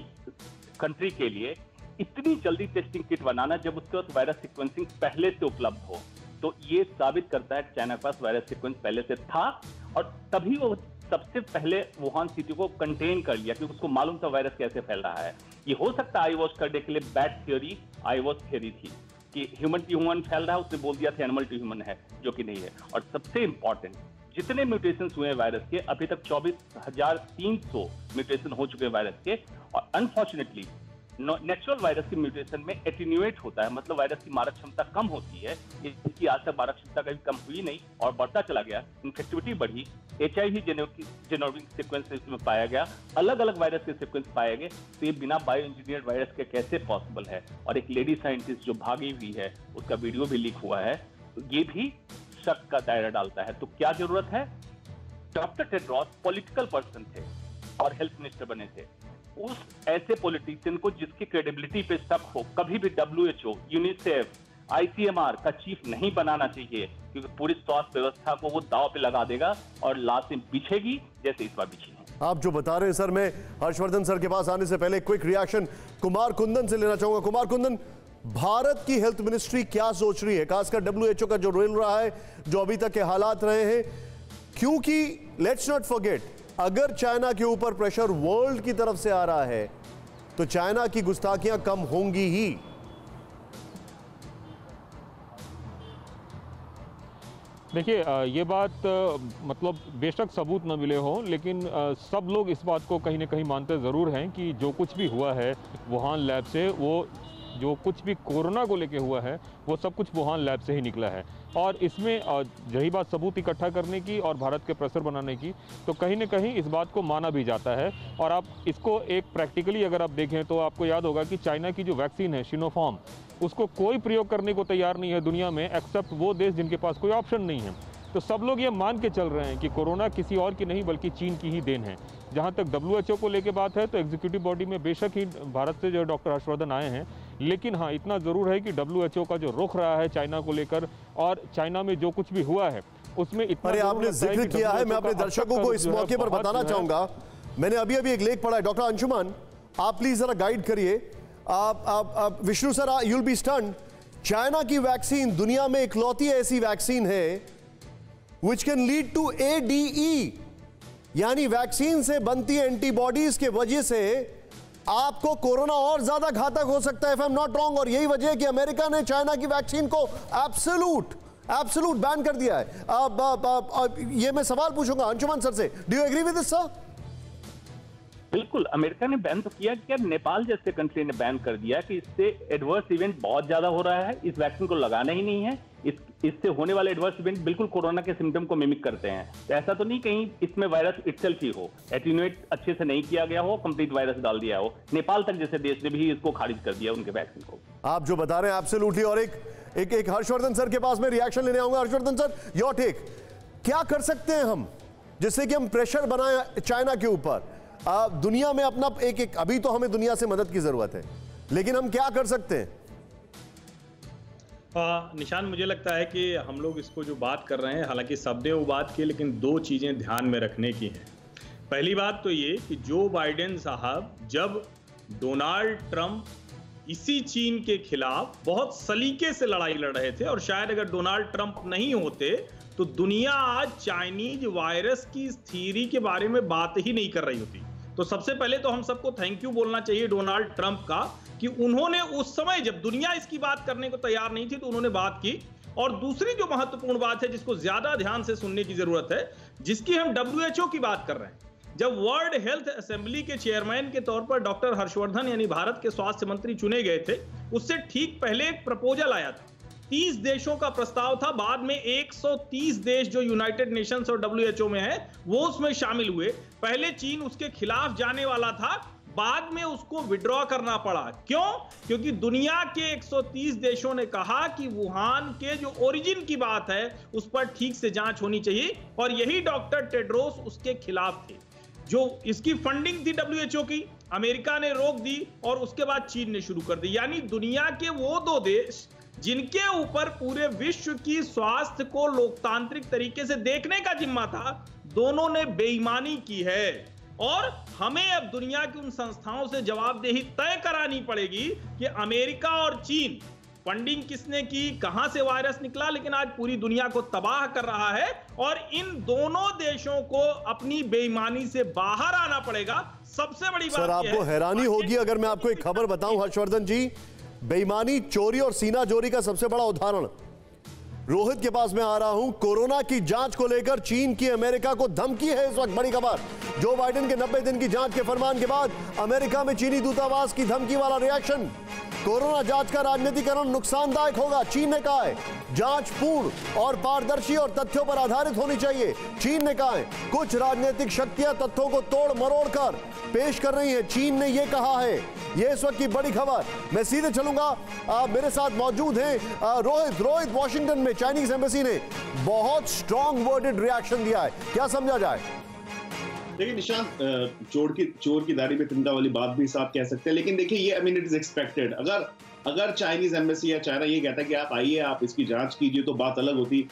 कंट्री के लिए इतनी जल्दी टेस्टिंग किट बनाना जब उसके पास वायरस सीक्वेंसिंग पहले से उपलब्ध हो। तो ये साबित करता है कि चाइना के पास वायरस सीक्वेंस पहले से था और तभी वो सबसे पहले वुहान सिटी को कंटेन कर लिया क्योंकि उसको मालूम था वायरस कैसे फैल रहा है। ये हो सकता है आई वॉश करने के लिए बैड थ्योरी आई वॉश थ्योरी थी कि ह्यूमन टू ह्यूमन फैल रहा है, उसने बोल दिया था एनिमल टू ह्यूमन है, जो कि नहीं है। और सबसे इंपॉर्टेंट, जितने म्यूटेशंस हुए हैं वायरस के, अभी तक 24,300 म्यूटेशन हो चुके हैं वायरस के। और अनफॉर्चुनेटली नेचुरल वायरस के म्यूटेशन में एटीन्यूएट होता है, मतलब वायरस की मारक क्षमता कम होती है। इसकी आज तक मारक क्षमता कभी कम हुई नहीं और बढ़ता चला गया, इन्फेक्टिविटी बढ़ी। HIV जेनोमिक सीक्वेंस इसमें पाया गया, अलग अलग वायरस के सीक्वेंस पाए गए। तो ये बिना बायो इंजीनियर्ड वायरस के कैसे पॉसिबल है? और एक लेडी साइंटिस्ट जो भागी हुई है, उसका वीडियो भी लीक हुआ है, तो ये भी शक का दायरा डालता है। तो क्या जरूरत है? डॉक्टर टेड्रोस पॉलिटिकल पर्सन थे और हेल्थ मिनिस्टर बने थे। उस ऐसे पॉलिटिशियन को जिसकी क्रेडिबिलिटी पे शक हो, कभी भी WHO, यूनिसेफ, ICMR का चीफ नहीं बनाना चाहिए क्योंकि पूरी स्वास्थ्य व्यवस्था को वो दांव पे लगा देगा और लाशें बिछेगी जैसे इस बार बिछी हैं। आप जो बता रहे हैं सर, मैं हर्षवर्धन सर के पास आने से पहले क्विक रिएक्शन कुमार कुंदन से लेना चाहूंगा। कुमार कुंदन, भारत की हेल्थ मिनिस्ट्री क्या सोच रही है, खासकर WHO का जो रोल रहा है, जो अभी तक के हालात रहे हैं? क्योंकि लेट्स नॉट फॉरगेट, अगर चाइना के ऊपर प्रेशर वर्ल्ड की तरफ से आ रहा है तो चाइना की गुस्ताखियां कम होंगी ही। देखिए, ये बात मतलब बेशक सबूत न मिले हों, लेकिन सब लोग इस बात को कहीं ना कहीं मानते ज़रूर हैं कि जो कुछ भी हुआ है वुहान लैब से, वो जो कुछ भी कोरोना को लेके हुआ है वो सब कुछ वुहान लैब से ही निकला है। और इसमें यही बात सबूत इकट्ठा करने की और भारत के प्रेशर बनाने की, तो कहीं ना कहीं इस बात को माना भी जाता है। और आप इसको एक प्रैक्टिकली अगर आप देखें तो आपको याद होगा कि चाइना की जो वैक्सीन है सिनोफार्म, उसको कोई प्रयोग करने को तैयार नहीं है दुनिया में एक्सेप्ट वो देश जिनके पास कोई ऑप्शन नहीं है। तो सब लोग ये मान के चल रहे हैं कि कोरोना किसी और की नहीं बल्कि चीन की ही देन है। जहाँ तक WHO को लेके बात है तो एग्जीक्यूटिव बॉडी में बेशक ही भारत से जो डॉक्टर हर्षवर्धन आए हैं, लेकिन हाँ इतना ज़रूर है कि WHO का जो रुख रहा है चाइना को लेकर और चाइना में जो कुछ भी हुआ है उसमें इतना, अरे आपने जिक्र किया है, मैं अपने दर्शकों को इस मौके पर बताना चाहूंगा, मैंने अभी एक लेख पढ़ा है। डॉक्टर अंशुमान, आप प्लीज जरा गाइड करिए। आप Vishnu sir, you will be stunned. China की वैक्सीन दुनिया में इकलौती ऐसी वैक्सीन है which can lead to ADE, यानी वैक्सीन से बनती एंटीबॉडीज के वजह से आपको कोरोना और ज्यादा घातक हो सकता है, if I'm not wrong। और यही वजह है कि अमेरिका ने चाइना की वैक्सीन को एब्सोल्यूट बैन कर दिया है। ये मैं सवाल पूछूंगा अंशुमान सर से, do you agree with this sir? बिल्कुल, अमेरिका ने बैन तो किया, क्या नेपाल जैसे कंट्री ने बैन कर दिया कि इससे एडवर्स इवेंट बहुत ज्यादा हो रहा है, इस वैक्सीन को लगाना ही नहीं है। इससे होने वाले एडवर्स इवेंट बिल्कुल कोरोना के सिम्टम को मिमिक करते हैं। तो ऐसा तो नहीं कहीं इसमें वायरस इटसेल्फ ही हो, एटीन्यूएट अच्छे से नहीं किया गया हो, कंप्लीट वायरस डाल दिया हो। नेपाल तक जैसे देश ने भी इसको खारिज कर दिया उनके वैक्सीन को। आप जो बता रहे हैं एब्सोल्युटली। और एक हर्षवर्धन सर के पास में रिएक्शन लेने आऊंगा। हर्षवर्धन सर, योर टेक, क्या कर सकते हैं हम जिससे कि हम प्रेशर बनाए चाइना के ऊपर? दुनिया में अपना एक अभी तो हमें दुनिया से मदद की जरूरत है, लेकिन हम क्या कर सकते हैं? निशान, मुझे लगता है कि हम लोग इसको जो बात कर रहे हैं, हालांकि सब ने वो बात की, लेकिन दो चीजें ध्यान में रखने की हैं। पहली बात तो ये कि जो बाइडेन साहब जब डोनाल्ड ट्रंप इसी चीन के खिलाफ बहुत सलीके से लड़ाई लड़ रहे थे, और शायद अगर डोनाल्ड ट्रंप नहीं होते तो दुनिया आज चाइनीज वायरस की थ्योरी के बारे में बात ही नहीं कर रही होती। तो सबसे पहले तो हम सबको थैंक यू बोलना चाहिए डोनाल्ड ट्रंप का कि उन्होंने उस समय जब दुनिया इसकी बात करने को तैयार नहीं थी तो उन्होंने बात की। और दूसरी जो महत्वपूर्ण बात है जिसको ज्यादा ध्यान से सुनने की जरूरत है, जिसकी हम WHO की बात कर रहे हैं, जब वर्ल्ड हेल्थ असेंबली के चेयरमैन के तौर पर डॉक्टर हर्षवर्धन यानी भारत के स्वास्थ्य मंत्री चुने गए थे, उससे ठीक पहले एक प्रपोजल आया था। 30 देशों का प्रस्ताव था, बाद में 130 देश जो यूनाइटेड नेशंस और WHO में है वो उसमें शामिल हुए। पहले चीन उसके खिलाफ जाने वाला था, बाद में उसको विड्रॉ करना पड़ा। क्यों? क्योंकि दुनिया के 130 देशों ने कहा कि वुहान के जो ओरिजिन की बात है उस पर ठीक से जांच होनी चाहिए, और यही डॉक्टर टेड्रोस उसके खिलाफ थे। जो इसकी फंडिंग थी WHO की, अमेरिका ने रोक दी और उसके बाद चीन ने शुरू कर दी। यानी दुनिया के वो दो देश जिनके ऊपर पूरे विश्व की स्वास्थ्य को लोकतांत्रिक तरीके से देखने का जिम्मा था, दोनों ने बेईमानी की है। और हमें अब दुनिया की उन संस्थाओं से जवाबदेही तय करानी पड़ेगी कि अमेरिका और चीन, फंडिंग किसने की, कहां से वायरस निकला, लेकिन आज पूरी दुनिया को तबाह कर रहा है। और इन दोनों देशों को अपनी बेईमानी से बाहर आना पड़ेगा। सबसे बड़ी बात सर, आपको हैरानी होगी अगर मैं आपको एक खबर बताऊं हर्षवर्धन जी, बेईमानी, चोरी और सीना चोरी का सबसे बड़ा उदाहरण रोहित के पास मैं आ रहा हूं। कोरोना की जांच को लेकर चीन की अमेरिका को धमकी है। इस वक्त बड़ी खबर, जो बाइडेन के 90 दिन की जांच के फरमान के बाद अमेरिका में चीनी दूतावास की धमकी वाला रिएक्शन। कोरोना जांच का राजनीतिकरण नुकसानदायक होगा, चीन ने कहा है। जांच पूर्ण और पारदर्शी और तथ्यों पर आधारित होनी चाहिए, चीन ने कहा है। कुछ राजनीतिक शक्तियां तथ्यों को तोड़ मरोड़ कर पेश कर रही हैं, चीन ने यह कहा है। यह इस वक्त की बड़ी खबर। मैं सीधे चलूंगा, मेरे साथ मौजूद हैं रोहित। वॉशिंगटन में चाइनीज एम्बेसी ने बहुत स्ट्रॉन्ग वर्डेड रिएक्शन दिया है, क्या समझा जाए? देखिए निशांत, चोर की दाढ़ी पे तिनका वाली बात भी साफ कह सकते हैं, लेकिन देखिए ये I mean it is expected. अगर चाइनीज एम्बेसी या चाइना ये कहता है कि आप आइए, आप इसकी जांच कीजिए, तो बात अलग होती।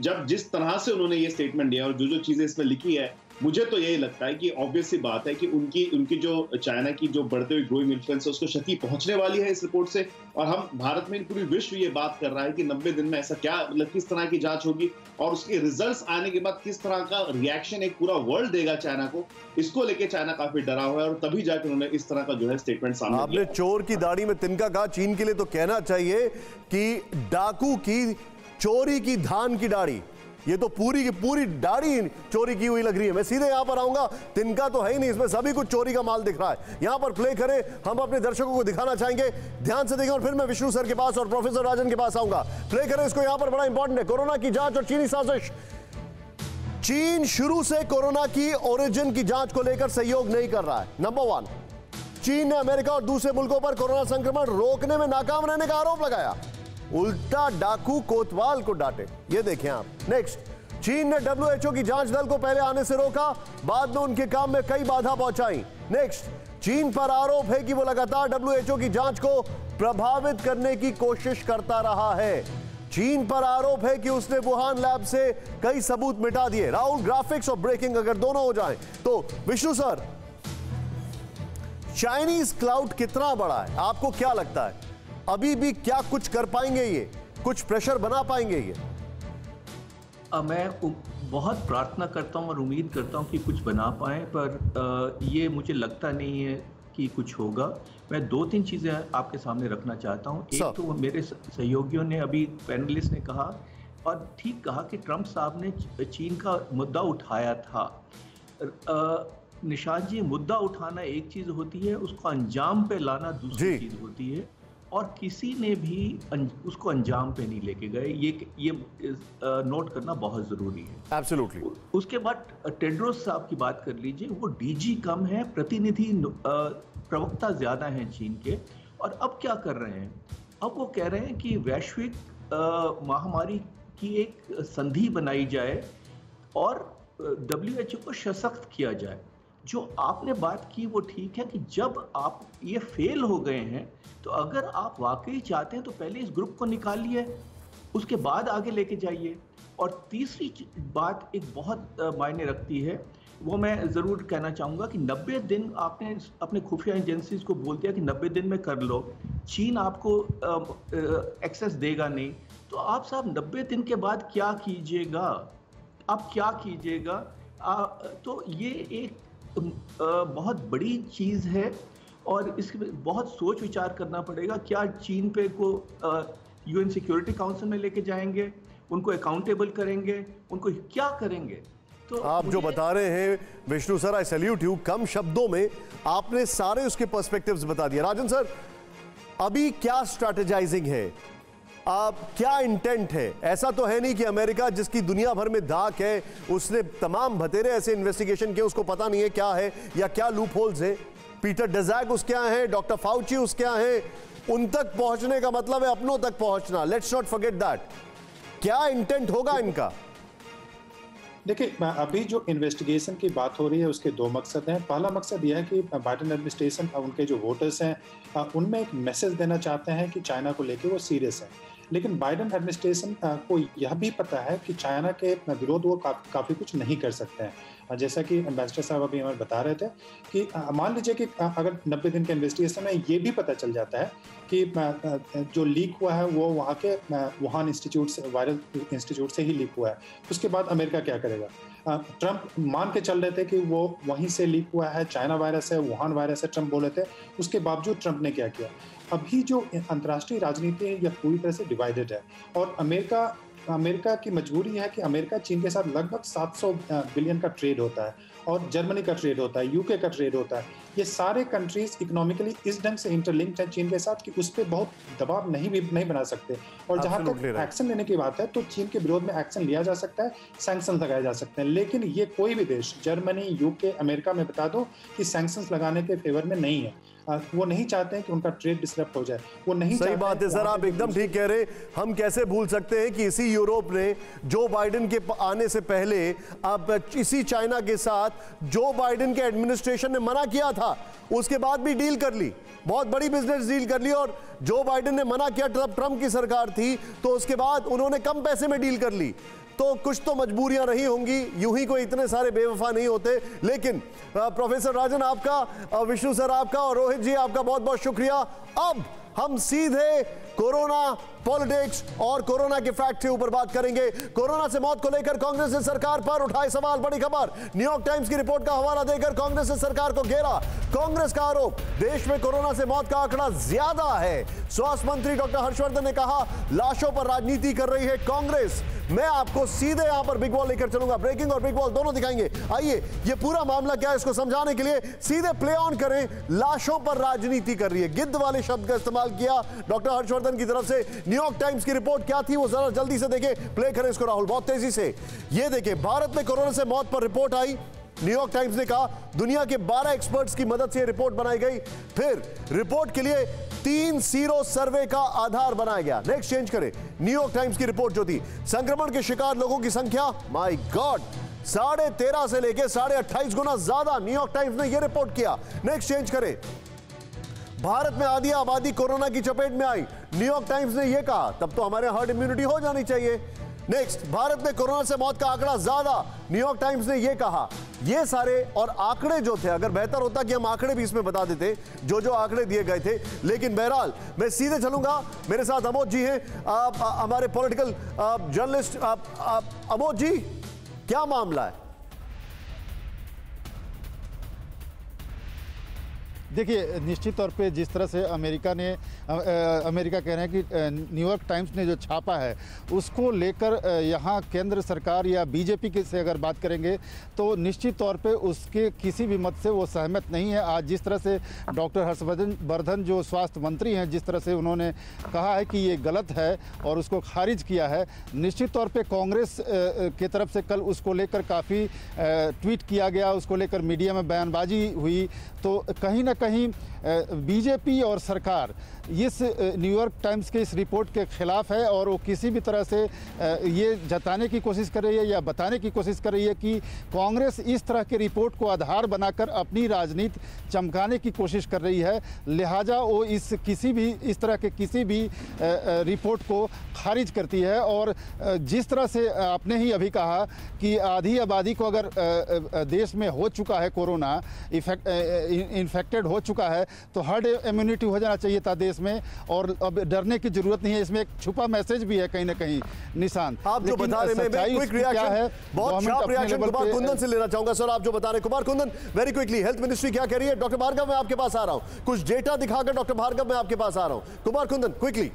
जब जिस तरह से उन्होंने ये स्टेटमेंट दिया और जो चीजें इसमें लिखी है, मुझे तो यही लगता है कि ऑब्वियस सी बात है कि उनकी जो चाइना की जो बढ़ते हुए ग्रोइंग इन्फ्लुएंस है उसको क्षति पहुंचने वाली है इस रिपोर्ट से। और हम भारत में पूरी विश्व ये बात कर रहा है कि 90 दिन में ऐसा क्या, मतलब किस तरह की जांच होगी और उसके रिजल्ट्स आने के बाद किस तरह का रिएक्शन एक पूरा वर्ल्ड देगा चाइना को। इसको लेके चाइना काफी डरा हुआ है और तभी जाकर उन्होंने इस तरह का जो है स्टेटमेंट सामने आपने दिया। चोर की दाढ़ी में तिनका कहा, चीन के लिए तो कहना चाहिए कि डाकू की चोरी की धान की दाढ़ी, ये तो पूरी की पूरी दाढ़ी चोरी की हुई लग रही है। मैं सीधे यहां पर आऊंगा, तिनका तो है ही नहीं, इसमें सभी कुछ चोरी का माल दिख रहा है। यहां पर प्ले करें, हम अपने दर्शकों को दिखाना चाहेंगे, ध्यान से देखें। और फिर मैं विष्णु सर के पास और प्रोफेसर राजन के पास आऊंगा। प्ले करें इसको, यहां पर बड़ा इंपॉर्टेंट है, कोरोना की जांच और चीनी साजिश। चीन शुरू से कोरोना की ओरिजिन की जांच को लेकर सहयोग नहीं कर रहा है। नंबर 1, चीन ने अमेरिका और दूसरे मुल्कों पर कोरोना संक्रमण रोकने में नाकाम रहने का आरोप लगाया, उल्टा डाकू कोतवाल को डांटे। ये देखें आप। नेक्स्ट, चीन ने WHO की जांच दल को पहले आने से रोका, बाद में उनके काम में कई बाधा पहुंचाई। नेक्स्ट, चीन पर आरोप है कि वो लगातार WHO की जांच को प्रभावित करने की कोशिश करता रहा है। चीन पर आरोप है कि उसने वुहान लैब से कई सबूत मिटा दिए। राहुल, ग्राफिक्स और ब्रेकिंग अगर दोनों हो जाएं तो विष्णु सर, चाइनीज क्लाउड कितना बड़ा है, आपको क्या लगता है? अभी भी क्या कुछ कर पाएंगे, ये कुछ प्रेशर बना पाएंगे ये? मैं बहुत प्रार्थना करता हूं और उम्मीद करता हूं कि कुछ बना पाए, पर ये मुझे लगता नहीं है कि कुछ होगा। मैं 2-3 चीज़ें आपके सामने रखना चाहता हूं। एक तो मेरे सहयोगियों ने, अभी पैनलिस्ट ने कहा और ठीक कहा कि ट्रंप साहब ने चीन का मुद्दा उठाया था। निशांत जी, मुद्दा उठाना एक चीज़ होती है, उसको अंजाम पे लाना दूसरी चीज़ होती है, और किसी ने भी उसको अंजाम पे नहीं लेके गए। ये नोट करना बहुत ज़रूरी है। एब्सोल्युटली। उसके बाद टेड्रोस साहब की बात कर लीजिए, वो DG कम है, प्रतिनिधि प्रवक्ता ज़्यादा हैं चीन के। और अब क्या कर रहे हैं? अब वो कह रहे हैं कि वैश्विक महामारी की एक संधि बनाई जाए और WHO को सशक्त किया जाए। जो आपने बात की वो ठीक है कि जब आप ये फेल हो गए हैं, तो अगर आप वाकई चाहते हैं तो पहले इस ग्रुप को निकालिए, उसके बाद आगे लेके जाइए। और तीसरी बात एक बहुत मायने रखती है, वो मैं ज़रूर कहना चाहूँगा कि 90 दिन आपने अपने खुफिया एजेंसीज को बोल दिया कि 90 दिन में कर लो, चीन आपको एक्सेस देगा नहीं, तो आप साहब 90 दिन के बाद क्या कीजिएगा? आप क्या कीजिएगा? तो ये एक बहुत बड़ी चीज़ है और इसके बहुत सोच विचार करना पड़ेगा। क्या चीन पे को UN सिक्योरिटी काउंसिल में लेके जाएंगे, उनको अकाउंटेबल करेंगे, उनको क्या करेंगे? तो आप जो बता रहे हैं Vishnu sir, I salute you. कम शब्दों में आपने सारे उसके पर्सपेक्टिव्स बता दिए। राजन सर, अभी क्या स्ट्रैटेजाइजिंग है, क्या इंटेंट है? ऐसा तो है नहीं कि अमेरिका, जिसकी दुनिया भर में धाक है, उसने तमाम भतेरे ऐसे इन्वेस्टिगेशन किए, उसको पता नहीं है क्या है या क्या लूप होल्स है। पीटर डेज़ैक उसके यहाँ हैं, डॉक्टर फाउची उसके यहाँ हैं। उन तक पहुंचने का मतलब है अपनों तक पहुंचना। Let's not forget that. क्या इंटेंट होगा इनका? देखिए, अभी जो इन्वेस्टिगेशन की बात हो रही है उसके दो मकसद हैं। पहला मकसद यह है कि बाइडेन एडमिनिस्ट्रेशन उनके जो वोटर्स हैं उनमें एक मैसेज देना चाहते हैं कि चाइना को लेकर वो सीरियस है। लेकिन बाइडेन एडमिनिस्ट्रेशन को यह भी पता है कि चाइना के विरोध वो काफ़ी कुछ नहीं कर सकते हैं। जैसा कि एम्बेसडर साहब अभी हमें बता रहे थे कि मान लीजिए कि अगर 90 दिन के इन्वेस्टिगेशन में ये भी पता चल जाता है कि जो लीक हुआ है वो वहाँ के वुहान इंस्टीट्यूट से, वायरल इंस्टीट्यूट से ही लीक हुआ है, उसके बाद अमेरिका क्या करेगा? ट्रंप मान के चल रहे थे कि वो वहीं से लीक हुआ है, चाइना वायरस है, वुहान वायरस है, ट्रंप बोले थे। उसके बावजूद ट्रंप ने क्या किया? अभी जो अंतर्राष्ट्रीय राजनीति है यह पूरी तरह से डिवाइडेड है और अमेरिका की मजबूरी है कि अमेरिका चीन के साथ लगभग 700 बिलियन का ट्रेड होता है और जर्मनी का ट्रेड होता है, यूके का ट्रेड होता है। ये सारे कंट्रीज इकोनॉमिकली इस ढंग से इंटरलिंक्ड हैं चीन के साथ कि उस पर बहुत दबाव नहीं बना सकते। और जहां तक एक्शन लेने की बात है तो चीन के विरोध में एक्शन लिया जा सकता है, सैंक्शन लगाए जा सकते हैं। लेकिन ये कोई भी देश, जर्मनी, यूके, अमेरिका में बता दो कि सैंक्शंस लगाने के फेवर में नहीं है। वो नहीं चाहते हैं कि उनका ट्रेड डिसरप्ट हो जाए। वो नहीं। सही बात है सर, आप एकदम ठीक कह रहे। हम कैसे भूल सकते हैं कि इसी यूरोप ने जो बाइडेन के आने से पहले अब इसी चाइना के साथ जो बाइडेन के एडमिनिस्ट्रेशन ने मना किया था उसके बाद भी डील कर ली, बहुत बड़ी बिजनेस डील कर ली। और जो बाइडेन ने मना किया, ट्रंप की सरकार थी, तो उसके बाद उन्होंने कम पैसे में डील कर ली। तो कुछ तो मजबूरियां रही होंगी, यूं ही कोई इतने सारे बेवफा नहीं होते। लेकिन प्रोफेसर राजन आपका, विष्णु सर आपका और रोहित जी आपका बहुत बहुत शुक्रिया। अब हम सीधे कोरोना पॉलिटिक्स और कोरोना के फैक्ट के ऊपर बात करेंगे। कोरोना से मौत को लेकर कांग्रेस ने सरकार पर उठाए सवाल। बड़ी खबर, न्यूयॉर्क टाइम्स की रिपोर्ट का हवाला देकर कांग्रेस ने सरकार को घेरा। कांग्रेस का आरोप, देश में कोरोना से मौत का आंकड़ा ज्यादा है। स्वास्थ्य मंत्री डॉक्टर हर्षवर्धन ने कहा, लाशों पर राजनीति कर रही है कांग्रेस। मैं आपको सीधे यहां पर बिग बॉल लेकर चलूंगा, ब्रेकिंग और बिग बॉल दोनों दिखाएंगे। आइए, ये पूरा मामला क्या है इसको समझाने के लिए सीधे प्ले ऑन करें। लाशों पर राजनीति कर रही है, गिद्ध वाले शब्द का इस्तेमाल किया डॉक्टर हर्षवर्धन की तरफ से। न्यूयॉर्क टाइम्स की रिपोर्ट क्या थी वो जरा जल्दी से देखें। प्ले करें इसको राहुल, बहुत तेजी से। ये देखें, भारत में कोरोना से मौत पर रिपोर्ट आई। न्यूयॉर्क टाइम्स ने कहा दुनिया के 12 एक्सपर्ट्स की मदद से यह रिपोर्ट बनाई गई। फिर रिपोर्ट के लिए 3 सीरो सर्वे का आधार बनाया गया। नेक्स्ट चेंज करें। न्यूयॉर्क टाइम्स की रिपोर्ट जो थी, संक्रमण के शिकार लोगों की संख्या, माय गॉड, 13.5 से लेकर 28.5 गुना ज्यादा। न्यूयॉर्क टाइम्स ने यह रिपोर्ट किया। नेक्स्ट चेंज करें। भारत में आधी आबादी कोरोना की चपेट में आई। न्यूयॉर्क टाइम्स ने यह कहा, तब तो हमारे हर्ड इम्यूनिटी हो जानी चाहिए। नेक्स्ट, भारत में कोरोना से मौत का आंकड़ा ज्यादा। न्यूयॉर्क टाइम्स ने यह कहा। ये सारे और आंकड़े जो थे, अगर बेहतर होता कि हम आंकड़े भी इसमें बता देते, जो आंकड़े दिए गए थे। लेकिन बहरहाल मैं सीधे चलूंगा। मेरे साथ अमोद जी हैं, हमारे पॉलिटिकल जर्नलिस्ट। अमोद जी, क्या मामला है? देखिए, निश्चित तौर पे जिस तरह से अमेरिका कह रहे हैं कि न्यूयॉर्क टाइम्स ने जो छापा है उसको लेकर यहाँ केंद्र सरकार या बीजेपी से अगर बात करेंगे तो निश्चित तौर पे उसके किसी भी मत से वो सहमत नहीं है। आज जिस तरह से डॉक्टर हर्षवर्धन जो स्वास्थ्य मंत्री हैं, जिस तरह से उन्होंने कहा है कि ये गलत है और उसको खारिज किया है, निश्चित तौर पे कांग्रेस की तरफ से कल उसको लेकर काफ़ी ट्वीट किया गया, उसको लेकर मीडिया में बयानबाजी हुई। तो कहीं ना कहीं बीजेपी और सरकार इस न्यूयॉर्क टाइम्स के इस रिपोर्ट के खिलाफ है और वो किसी भी तरह से ये जताने की कोशिश कर रही है या बताने की कोशिश कर रही है कि कांग्रेस इस तरह के रिपोर्ट को आधार बनाकर अपनी राजनीति चमकाने की कोशिश कर रही है। लिहाजा वो इस तरह के किसी भी रिपोर्ट को खारिज करती है। और जिस तरह से आपने ही अभी कहा कि आधी आबादी को अगर देश में हो चुका है, कोरोना इन्फेक्टेड हो चुका है, तो हर्ड इम्यूनिटी हो जाना चाहिए था देश में और अब डरने की जरूरत नहीं है। इसमें एक छुपा मैसेज भी है कहीं ना कहीं, निशान। आप जो बता रहे हैं, क्विक रिएक्शन है, बहुत शार्प रिएक्शन कुमार कुंदन से लेना चाहूंगा। सर, आप जो बता रहे हैं, Kumar Kundan, very quickly, health ministry क्या कह रही है? डॉक्टर भार्गव, मैं आपके पास आ रहा हूं, कुछ डेटा दिखाकर डॉक्टर भार्गव मैं आपके पास आ रहा हूं। कुमार कुंदन, क्विकली।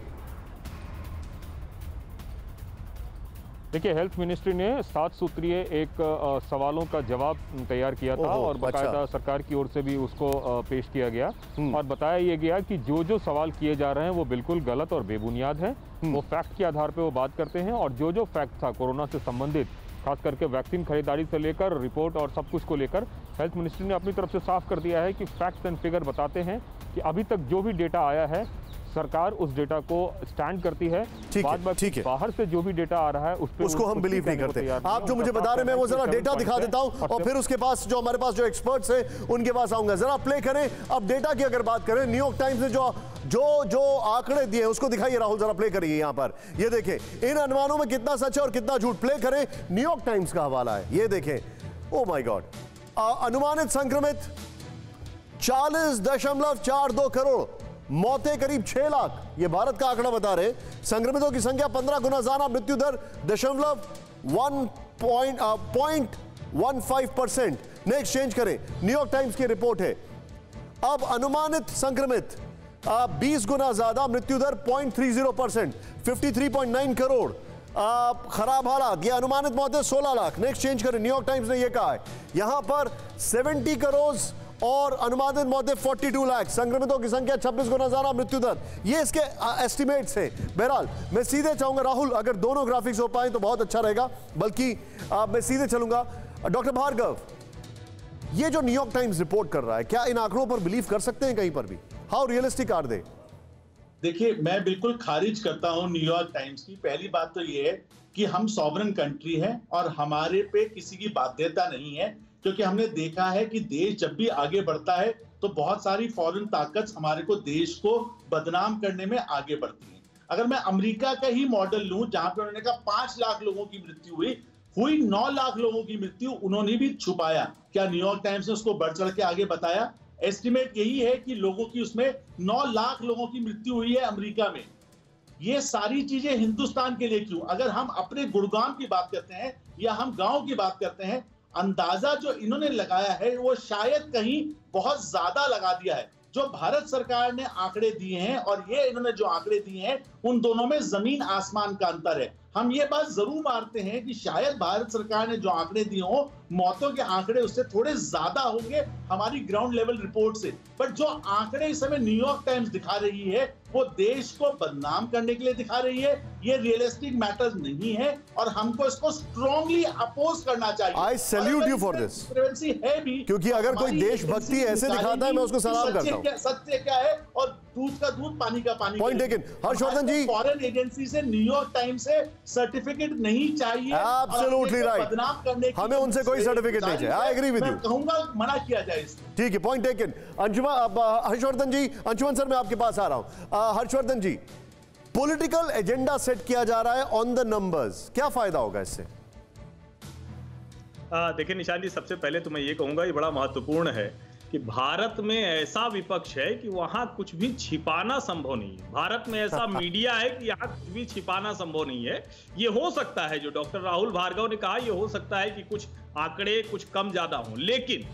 देखिए, हेल्थ मिनिस्ट्री ने 7 सूत्रीय एक सवालों का जवाब तैयार किया था और बाकायदा सरकार की ओर से भी उसको पेश किया गया और बताया ये गया कि जो सवाल किए जा रहे हैं वो बिल्कुल गलत और बेबुनियाद है। वो फैक्ट के आधार पे वो बात करते हैं और जो फैक्ट था कोरोना से संबंधित, खास करके वैक्सीन खरीदारी से लेकर रिपोर्ट और सब कुछ को लेकर हेल्थ मिनिस्ट्री ने अपनी तरफ से साफ कर दिया है कि फैक्ट्स एंड फिगर बताते हैं कि अभी तक जो भी डेटा आया है सरकार उस डेटा को स्टैंड करती है। ठीक है, बाहर से जो भी डेटा आ रहा है उसको हम बिलीव नहीं करते। आप जो मुझे बता रहे हैं मैं वो जरा डेटा दिखा देता हूं और फिर उसके पास जो हमारे पास जो एक्सपर्ट्स हैं उनके पास आऊंगा। जरा प्ले करें। अब डेटा की अगर बात करें, न्यूयॉर्क टाइम्स ने जो आंकड़े दिए उसको दिखाइए राहुल, जरा प्ले करिए। यहां पर ये देखें इन अनुमानों में कितना सच है और कितना झूठ। प्ले करें, न्यूयॉर्क टाइम्स का हवाला है, ये देखें। ओ माय गॉड, अनुमानित संक्रमित 40.42 करोड़, मौतें करीब 6 लाख, ये भारत का आंकड़ा बता रहे हैं। संक्रमितों की संख्या 15 गुना ज्यादा, मृत्यु दर 0.15%। नेक्स्ट चेंज करें, न्यूयॉर्क टाइम्स की रिपोर्ट है। अब अनुमानित संक्रमित 20 गुना ज्यादा, मृत्यु दर 0.30%, 53.9 करोड़। खराब हालात, ये अनुमानित मौतें 16 लाख। नेक्स्ट चेंज करें, न्यूयॉर्क टाइम्स ने ये कहा है। यहां पर 70 करोड़ और अनुमानित मौतें 42 लाख, संक्रमितों की संख्या 26 गुना ज्यादा, मृत्यु दर। ये इसके एस्टिमेट्स हैं। बहरहाल मैं सीधे चाहूंगा राहुल, अगर दोनों ग्राफिक्स हो पाए तो बहुत अच्छा रहेगा, बल्कि मैं सीधे चलूंगा। डॉक्टर भार्गव, ये जो न्यूयॉर्क टाइम्स रिपोर्ट कर रहा है, क्या इन आंकड़ों पर बिलीव कर सकते हैं कहीं पर भी? How realistic are they? देखिए, मैं बिल्कुल खारिज करता हूं न्यूयॉर्क टाइम्स की। पहली बात तो ये है कि हम सॉवरन कंट्री है और हमारे पे किसी की बाध्यता नहीं है, क्योंकि हमने देखा है कि देश जब भी आगे बढ़ता है तो बहुत सारी फॉरेन ताकत हमारे को देश को बदनाम करने में आगे बढ़ती है। अगर मैं अमेरिका का ही मॉडल लूं, जहां पे उन्होंने कहा 5 लाख लोगों की मृत्यु हुई 9 लाख लोगों की मृत्यु उन्होंने भी छुपाया। क्या न्यूयॉर्क टाइम्स ने उसको बढ़ चढ़ के आगे बताया? एस्टिमेट यही है कि लोगों की उसमें 9 लाख लोगों की मृत्यु हुई है अमेरिका में। ये सारी चीजें हिंदुस्तान के लिए क्यों? अगर हम अपने गुड़गांव की बात करते हैं या हम गांव की बात करते हैं, अंदाजा जो इन्होंने लगाया है वो शायद कहीं बहुत ज्यादा लगा दिया है। जो भारत सरकार ने आंकड़े दिए हैं और ये इन्होंने जो आंकड़े दिए हैं, उन दोनों में जमीन आसमान का अंतर है। हम ये बात जरूर मानते हैं कि शायद भारत सरकार ने जो आंकड़े दिए हो, मौतों के आंकड़े उससे थोड़े ज्यादा होंगे हमारी ग्राउंड लेवल रिपोर्ट से। बट जो आंकड़े इस समय न्यूयॉर्क टाइम्स दिखा रही है वो देश को बदनाम करने के लिए दिखा रही है। ये रियलिस्टिक मैटर नहीं है और हमको इसको स्ट्रांगली अपोज करना चाहिए। आई सैल्यूट यू फॉर दिस। है भी, क्योंकि अगर कोई देशभक्ति ऐसे दिखाता है मैं उसको सलाम करता हूं। सत्य क्या है और दूध का दूध, पानी का पानी। Point taken. Harshvardhan ji, foreign agency से न्यूयॉर्क टाइम्स से सर्टिफिकेट नहीं चाहिए। Absolutely right. बदनाम करने हमें उनसे कोई सर्टिफिकेट नहीं चाहिए। I agree with you. कहूंगा मना किया जाए इसको। ठीक है, point taken. Harshvardhan ji, Anshuman sir मैं आपके पास आ रहा हूं। Harshvardhan ji, political agenda set किया जा रहा है ऑन द नंबर्स, क्या फायदा होगा इससे? देखिए निशान जी, सबसे पहले तो मैं ये कहूंगा ये बड़ा महत्वपूर्ण है कि भारत में ऐसा विपक्ष है कि वहां कुछ भी छिपाना संभव नहीं है। भारत में ऐसा मीडिया है कि यहाँ कुछ भी छिपाना संभव नहीं है। ये हो सकता है जो डॉक्टर राहुल भार्गव ने कहा, ये हो सकता है कि कुछ आंकड़े कुछ कम ज्यादा हों, लेकिन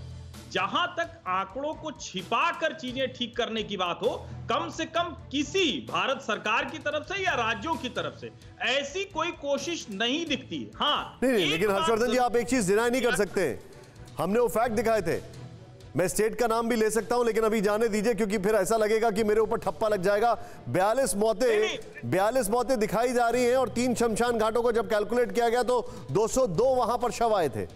जहां तक आंकड़ों को छिपाकर चीजें ठीक करने की बात हो, कम से कम किसी भारत सरकार की तरफ से या राज्यों की तरफ से ऐसी कोई कोशिश नहीं दिखती है। हाँ नहीं, लेकिन हर्षवर्धन जी आप एक चीज डिनाई नहीं कर सकते, हमने वो फैक्ट दिखाए थे। मैं स्टेट का नाम भी ले सकता हूं लेकिन अभी जाने दीजिए, क्योंकि फिर ऐसा लगेगा कि मेरे ऊपर ठप्पा लग जाएगा। 42 मौतें दिखाई जा रही हैं और 3 शमशान घाटों को जब कैलकुलेट किया गया तो 202 वहां पर शव आए थे।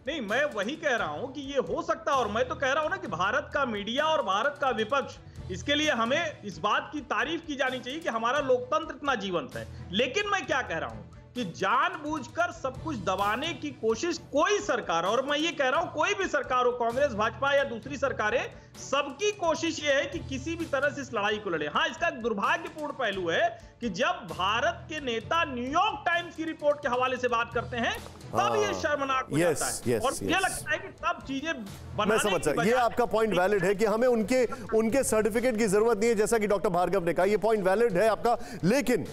नहीं, मैं वही कह रहा हूं कि ये हो सकता है, और मैं तो कह रहा हूं ना कि भारत का मीडिया और भारत का विपक्ष, इसके लिए हमें इस बात की तारीफ की जानी चाहिए कि हमारा लोकतंत्र इतना जीवंत है। लेकिन मैं क्या कह रहा हूं कि जानबूझकर सब कुछ दबाने की कोशिश कोई सरकार, और मैं ये कह रहा हूं कोई भी सरकार हो, कांग्रेस, भाजपा या दूसरी सरकारें, सबकी कोशिश ये है कि किसी भी तरह से इस लड़ाई को लड़े। हाँ, इसका दुर्भाग्यपूर्ण पहलू है कि जब भारत के नेता न्यूयॉर्क टाइम्स की रिपोर्ट के हवाले से बात करते हैं तब ये शर्मनाक हो जाता है। और मुझे लगता है कि तब चीजें मैं समझ सकता, ये आपका पॉइंट वैलिड है कि हमें उनके सर्टिफिकेट की जरूरत नहीं है, जैसा कि डॉक्टर भार्गव ने कहा, ये पॉइंट वैलिड है आपका। लेकिन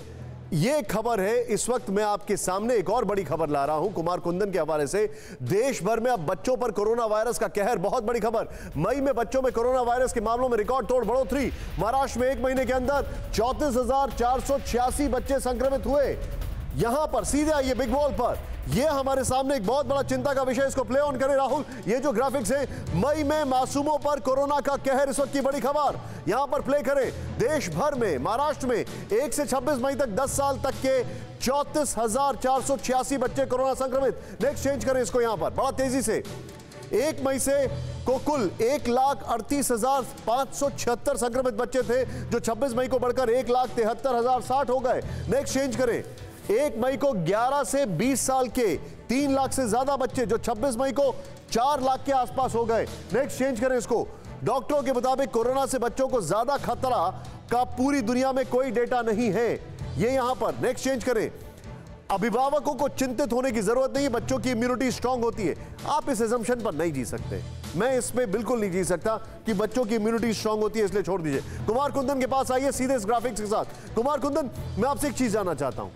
ये खबर है, इस वक्त मैं आपके सामने एक और बड़ी खबर ला रहा हूं कुमार कुंदन के हवाले से। देश भर में अब बच्चों पर कोरोना वायरस का कहर, बहुत बड़ी खबर। मई में बच्चों में कोरोना वायरस के मामलों में रिकॉर्ड तोड़ बढ़ोतरी। महाराष्ट्र में एक महीने के अंदर 34,486 बच्चे संक्रमित हुए। यहां पर सीधे आइए बिग बॉल पर, यह हमारे सामने एक बहुत बड़ा चिंता का विषय, इसको प्ले ऑन करें राहुल। ये जो ग्राफिक्स हैं, मई में मासूमों पर कोरोना का कहर, इस वक्त की बड़ी खबर यहां पर प्ले करें। देश भर में, महाराष्ट्र में 1 से 26 मई तक 10 साल तक के 34,486 बच्चे कोरोना संक्रमित। नेक्स्ट चेंज करें इसको यहां पर बड़ा तेजी से। 1 मई से को कुल 1,38,576 संक्रमित बच्चे थे, जो 26 मई को बढ़कर 1,73,060 हो गए। नेक्स्ट चेंज करें, 1 मई को 11 से 20 साल के 3 लाख से ज्यादा बच्चे, जो 26 मई को 4 लाख के आसपास हो गए। नेक्स्ट चेंज करें इसको। डॉक्टरों के मुताबिक कोरोना से बच्चों को ज्यादा खतरा का पूरी दुनिया में कोई डेटा नहीं है, ये यहां पर। नेक्स्ट चेंज करें, अभिभावकों को चिंतित होने की जरूरत नहीं है, बच्चों की इम्यूनिटी स्ट्रांग होती है। आप इस एजम्पशन पर नहीं जी सकते, मैं इसमें बिल्कुल नहीं जी सकता कि बच्चों की इम्यूनिटी स्ट्रांग होती है, इसलिए छोड़ दीजिए। कुमार कुंदन के पास आइए सीधे इस ग्राफिक्स के साथ। कुमार कुंदन, मैं आपसे एक चीज जानना चाहता हूं,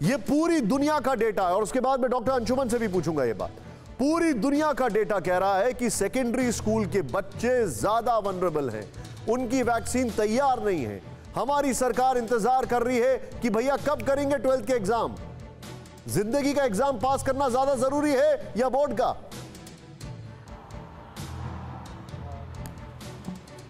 यह पूरी दुनिया का डेटा है और उसके बाद मैं डॉक्टर अंशुमन से भी पूछूंगा यह बात। पूरी दुनिया का डेटा कह रहा है कि सेकेंडरी स्कूल के बच्चे ज्यादा वनरेबल हैं, उनकी वैक्सीन तैयार नहीं है। हमारी सरकार इंतजार कर रही है कि भैया कब करेंगे 12th के एग्जाम। जिंदगी का एग्जाम पास करना ज्यादा जरूरी है या बोर्ड का?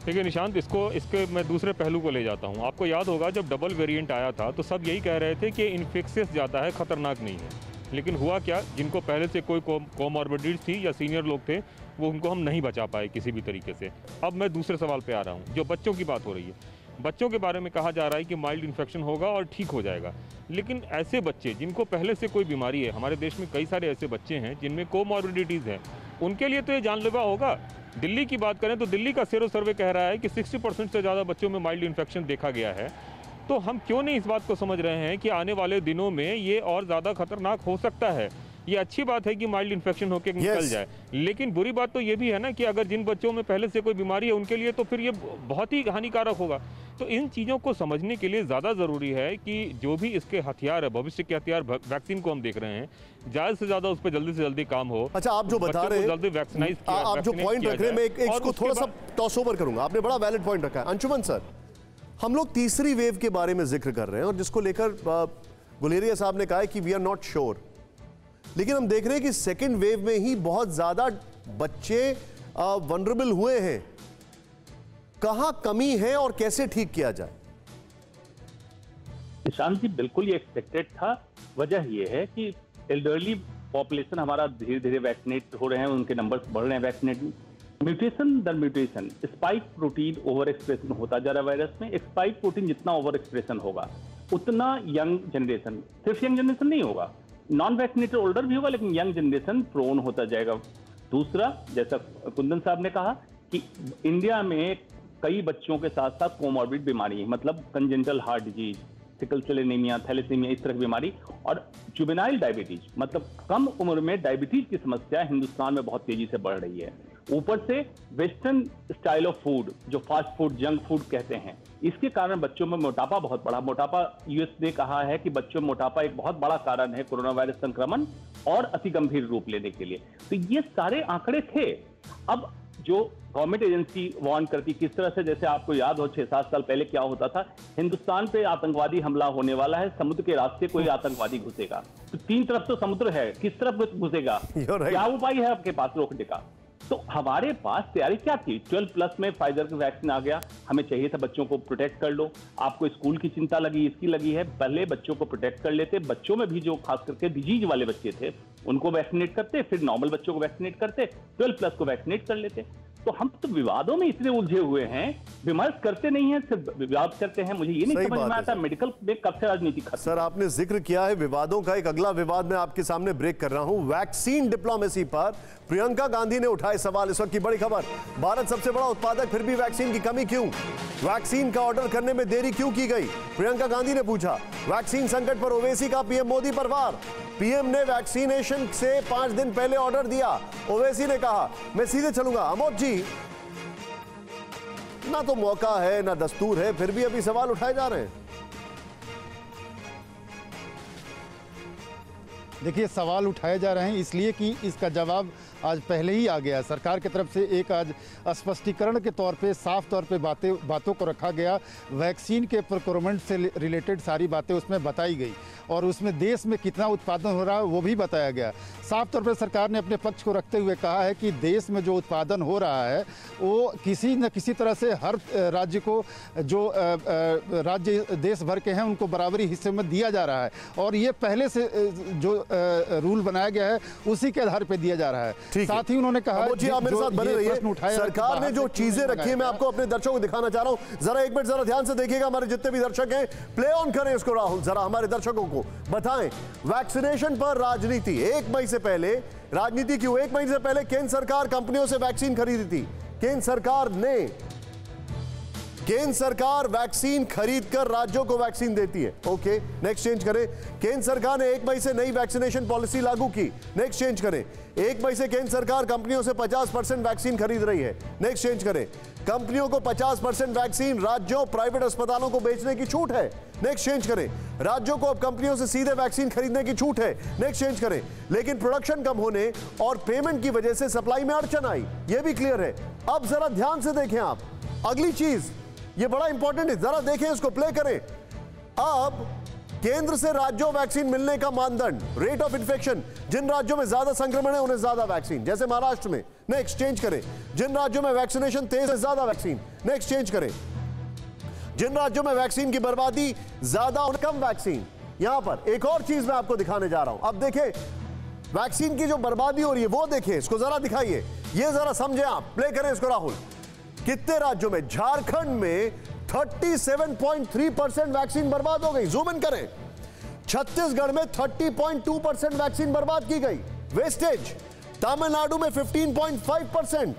देखिए निशांत, इसके मैं दूसरे पहलू को ले जाता हूं। आपको याद होगा जब डबल वेरिएंट आया था तो सब यही कह रहे थे कि इन्फेक्शियस ज़्यादा है, खतरनाक नहीं है। लेकिन हुआ क्या, जिनको पहले से कोई कोमॉर्बिडिटीज थी या सीनियर लोग थे, वो उनको हम नहीं बचा पाए किसी भी तरीके से। अब मैं दूसरे सवाल पे आ रहा हूँ, जो बच्चों की बात हो रही है। बच्चों के बारे में कहा जा रहा है कि माइल्ड इन्फेक्शन होगा और ठीक हो जाएगा, लेकिन ऐसे बच्चे जिनको पहले से कोई बीमारी है, हमारे देश में कई सारे ऐसे बच्चे हैं जिनमें कोमॉर्बिडिटीज़ हैं, उनके लिए तो ये जानलेवा होगा। दिल्ली की बात करें तो दिल्ली का सेरो सर्वे कह रहा है कि 60% से ज़्यादा बच्चों में माइल्ड इन्फेक्शन देखा गया है। तो हम क्यों नहीं इस बात को समझ रहे हैं कि आने वाले दिनों में ये और ज़्यादा खतरनाक हो सकता है। ये अच्छी बात है कि माइल्ड इन्फेक्शन होकर निकल जाए, लेकिन बुरी बात तो ये भी है ना कि अगर जिन बच्चों में पहले से कोई बीमारी है उनके लिए तो फिर ये बहुत ही हानिकारक होगा। तो इन चीज़ों को समझने के लिए ज़्यादा ज़रूरी है कि जो भी इसके हथियार है, भविष्य के हथियार वैक्सीन को हम देख रहे हैं, ज़्यादा से ज़्यादा उस पर जल्दी से जल्दी काम हो। अच्छा, आप जो बता रहे हैं, जल्दी वैक्सीनाइज, आप जो पॉइंट रख रहे हैं, मैं इसको थोड़ा सा टॉस ओवर करूंगा। आपने बड़ा वैलिड पॉइंट रखा है। अंशुमन सर, हम लोग तीसरी वेव के बारे में जिक्र कर रहे हैं और जिसको लेकर गुलेरिया साहब ने कहा है कि वी आर नॉट श्योर, लेकिन हम देख रहे हैं कि सेकेंड वेव में ही बहुत ज्यादा बच्चे वनरेबल हुए हैं। कहां कमी है और कैसे ठीक किया जाए? निशांत जी, बिल्कुल ये एक्सपेक्टेड था। वजह ये है कि एल्डरली पॉपुलेशन हमारा धीरे धीरे वैक्सीनेट हो रहे हैं, उनके नंबर्स बढ़ रहे हैं वैक्सीनेट में। म्यूटेशन दर mutation, spike protein over expression होता जा रहा है वायरस में। स्पाइक प्रोटीन जितना ओवर एक्सप्रेशन होगा उतना यंग जनरेशन, सिर्फ यंग जनरेशन नहीं होगा, नॉन वैक्सीनेटेड ओल्डर भी होगा, लेकिन यंग जनरेशन प्रोन होता जाएगा। दूसरा, जैसा कुंदन साहब ने कहा कि इंडिया में कई बच्चों के साथ साथ कोमॉर्बिड बीमारी है, मतलब congenital heart disease, sickle cell anaemia, thalassaemia, इस तरह की बीमारी, और जुवेनाइल डायबिटीज, मतलब कम उम्र में डायबिटीज की समस्या हिंदुस्तान में बहुत तेजी से बढ़ रही है। ऊपर से वेस्टर्न स्टाइल ऑफ फूड, जो फास्ट फूड, जंक फूड कहते हैं, इसके कारण बच्चों में मोटापा बहुत बढ़ा। मोटापा, यूएस ने कहा है कि बच्चों में मोटापा एक बहुत बड़ा कारण है कोरोना वायरस संक्रमण और अति गंभीर रूप लेने के लिए। तो ये सारे आंकड़े थे। अब जो गवर्नमेंट एजेंसी वार्न करती, किस तरह से, जैसे आपको याद हो 6-7 साल पहले क्या होता था, हिंदुस्तान पे आतंकवादी हमला होने वाला है, समुद्र के रास्ते कोई आतंकवादी घुसेगा, तो 3 तरफ तो समुद्र है, किस तरफ घुसेगा, क्या उपाय है आपके पास रोकने का? तो हमारे पास तैयारी क्या थी? 12+ में फाइजर का वैक्सीन आ गया, हमें चाहिए था बच्चों को प्रोटेक्ट कर लो। आपको स्कूल की चिंता लगी, इसकी लगी है, पहले बच्चों को प्रोटेक्ट कर लेते। बच्चों में भी जो खास करके डिजीज वाले बच्चे थे उनको वैक्सीनेट करते, फिर नॉर्मल बच्चों को वैक्सीनेट करते, 12+ को वैक्सीनेट कर लेते। तो हम तो विवादों में इतने उलझे हुए हैं, विमर्श करते नहीं है, सिर्फ विवाद करते हैं। मुझे ये नहीं समझ में आता मेडिकल में कब से राजनीति खत्म। सर, आपने जिक्र किया है विवादों का, एक अगला विवाद मैं आपके सामने ब्रेक कर रहा हूं। वैक्सीन डिप्लोमेसी पर प्रियंका गांधी ने उठाए सवाल। इस वक्त की बड़ी खबर, भारत सबसे बड़ा उत्पादक, फिर भी वैक्सीन की कमी क्यों? वैक्सीन का ऑर्डर करने में देरी क्यों की गई? प्रियंका गांधी ने पूछा। वैक्सीन संकट पर ओवैसी का पीएम मोदी पर वार। पीएम ने वैक्सीनेशन से 5 दिन पहले ऑर्डर दिया, ओवैसी ने कहा मैं सीधे चलूंगा। अमोद जी, ना तो मौका है ना दस्तूर है, फिर भी अभी सवाल उठाए जा रहे हैं। देखिए, सवाल उठाए जा रहे हैं इसलिए कि इसका जवाब आज पहले ही आ गया। सरकार की तरफ से एक आज स्पष्टीकरण के तौर पे, साफ तौर पे बातों को रखा गया। वैक्सीन के प्रोक्योरमेंट से रिलेटेड सारी बातें उसमें बताई गई और उसमें देश में कितना उत्पादन हो रहा है वो भी बताया गया। साफ तौर पे सरकार ने अपने पक्ष को रखते हुए कहा है कि देश में जो उत्पादन हो रहा है वो किसी न किसी तरह से हर राज्य को, जो राज्य देश भर के हैं, उनको बराबरी हिस्से में दिया जा रहा है और ये पहले से जो रूल बनाया गया है उसी के आधार पर दिया जा रहा है। साथ ही उन्होंने कहा जी आप मेरे साथ बने रहिए। सरकार ने जो चीजें रखी है मैं आपको अपने दर्शकों को दिखाना चाह रहा हूं, जरा एक मिनट जरा ध्यान से देखिएगा। हमारे जितने भी दर्शक हैं प्ले ऑन करें इसको राहुल, जरा हमारे दर्शकों को बताएं। वैक्सीनेशन पर राजनीति 1 मई से पहले, राजनीति क्यों? 1 मई से पहले केंद्र सरकार कंपनियों से वैक्सीन खरीदी थी। केंद्र सरकार वैक्सीन खरीदकर राज्यों को वैक्सीन देती है। ओके, नेक्स्ट चेंज करें। केंद्र सरकार ने 1 मई से नई वैक्सीनेशन पॉलिसी लागू की। नेक्स्ट चेंज करें। 1 मई से केंद्र सरकार कंपनियों से 50% वैक्सीन खरीद रही है। नेक्स्ट चेंज करें। कंपनियों को 50% वैक्सीन राज्यों, प्राइवेट अस्पतालों को बेचने की छूट है। नेक्स्ट चेंज करें। राज्यों को अब कंपनियों से सीधे वैक्सीन खरीदने की छूट है। नेक्स्ट चेंज करें। लेकिन प्रोडक्शन कम होने और पेमेंट की वजह से सप्लाई में अड़चन आई, यह भी क्लियर है। अब जरा ध्यान से देखें आप, अगली चीज ये बड़ा इंपॉर्टेंट है, जरा देखें इसको, प्ले करें। अब केंद्र से राज्यों वैक्सीन मिलने का मानदंड, रेट ऑफ इन्फेक्शन, जिन राज्यों में ज्यादा संक्रमण है उन्हें ज्यादा वैक्सीन, जैसे महाराष्ट्र में। नेक्स्ट चेंज करें। जिन राज्यों में वैक्सीनेशन तेज है ज्यादा वैक्सीन। नेक्स्ट चेंज करें। जिन राज्यों में वैक्सीन की बर्बादी ज्यादा और कम वैक्सीन। यहां पर एक और चीज मैं आपको दिखाने जा रहा हूं। अब देखें वैक्सीन की जो बर्बादी हो रही है वो देखें, इसको जरा दिखाइए, ये जरा समझे आप। प्ले करें इसको राहुल। कितने राज्यों में? झारखंड में 37.3% वैक्सीन बर्बाद हो गई। जूम इन करें। छत्तीसगढ़ में 30.2% वैक्सीन बर्बाद की गई, वेस्टेज। तमिलनाडु में 15.5%,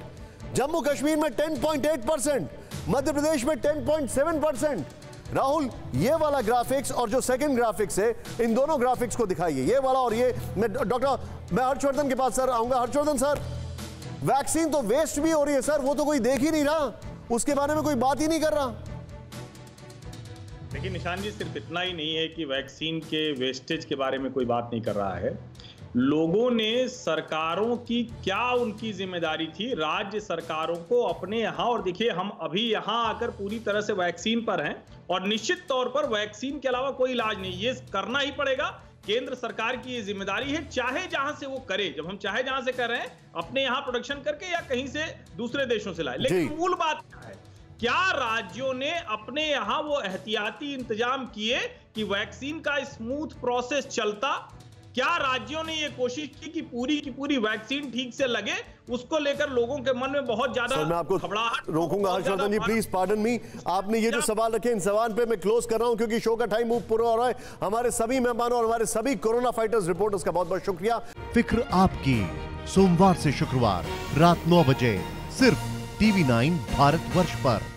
जम्मू कश्मीर में 10.8%, मध्य प्रदेश में 10.7%। राहुल, ये वाला ग्राफिक्स और जो सेकंड ग्राफिक्स है, इन दोनों ग्राफिक्स को दिखाइए, ये वाला और ये। मैं हर्षवर्धन के पास सर आऊंगा। हर्षवर्धन सर, वैक्सीन तो वेस्ट भी हो रही है सर, वो तो कोई देख ही नहीं रहा, उसके बारे में कोई बात ही नहीं कर रहा। देखिए निशान जी, सिर्फ इतना ही नहीं है कि वैक्सीन के वेस्टेज के बारे में कोई बात नहीं कर रहा है। लोगों ने, सरकारों की क्या उनकी जिम्मेदारी थी, राज्य सरकारों को अपने यहाँ, और देखिए हम अभी यहाँ आकर पूरी तरह से वैक्सीन पर हैं और निश्चित तौर पर वैक्सीन के अलावा कोई इलाज नहीं, ये करना ही पड़ेगा। केंद्र सरकार की ये जिम्मेदारी है, चाहे जहां से वो करे। जब हम चाहे जहां से कर रहे हैं, अपने यहां प्रोडक्शन करके या कहीं से दूसरे देशों से लाए। लेकिन मूल बात क्या है, क्या राज्यों ने अपने यहां वो एहतियाती इंतजाम किए कि वैक्सीन का स्मूथ प्रोसेस चलता? क्या राज्यों ने ये कोशिश की पूरी वैक्सीन ठीक से लगे? उसको लेकर लोगों के मन में बहुत ज्यादा मैं आपको रोकूंगा। हर्षवर्धन जी प्लीज पार्डन मी, आपने ये जो सवाल रखे, इन सवाल पे मैं क्लोज कर रहा हूं क्योंकि शो का टाइम पूरा हो रहा है। हमारे सभी मेहमानों और हमारे सभी कोरोना फाइटर्स रिपोर्टर्स का बहुत बहुत शुक्रिया। फिक्र आपकी, सोमवार से शुक्रवार रात 9 बजे सिर्फ TV9 भारतवर्ष पर।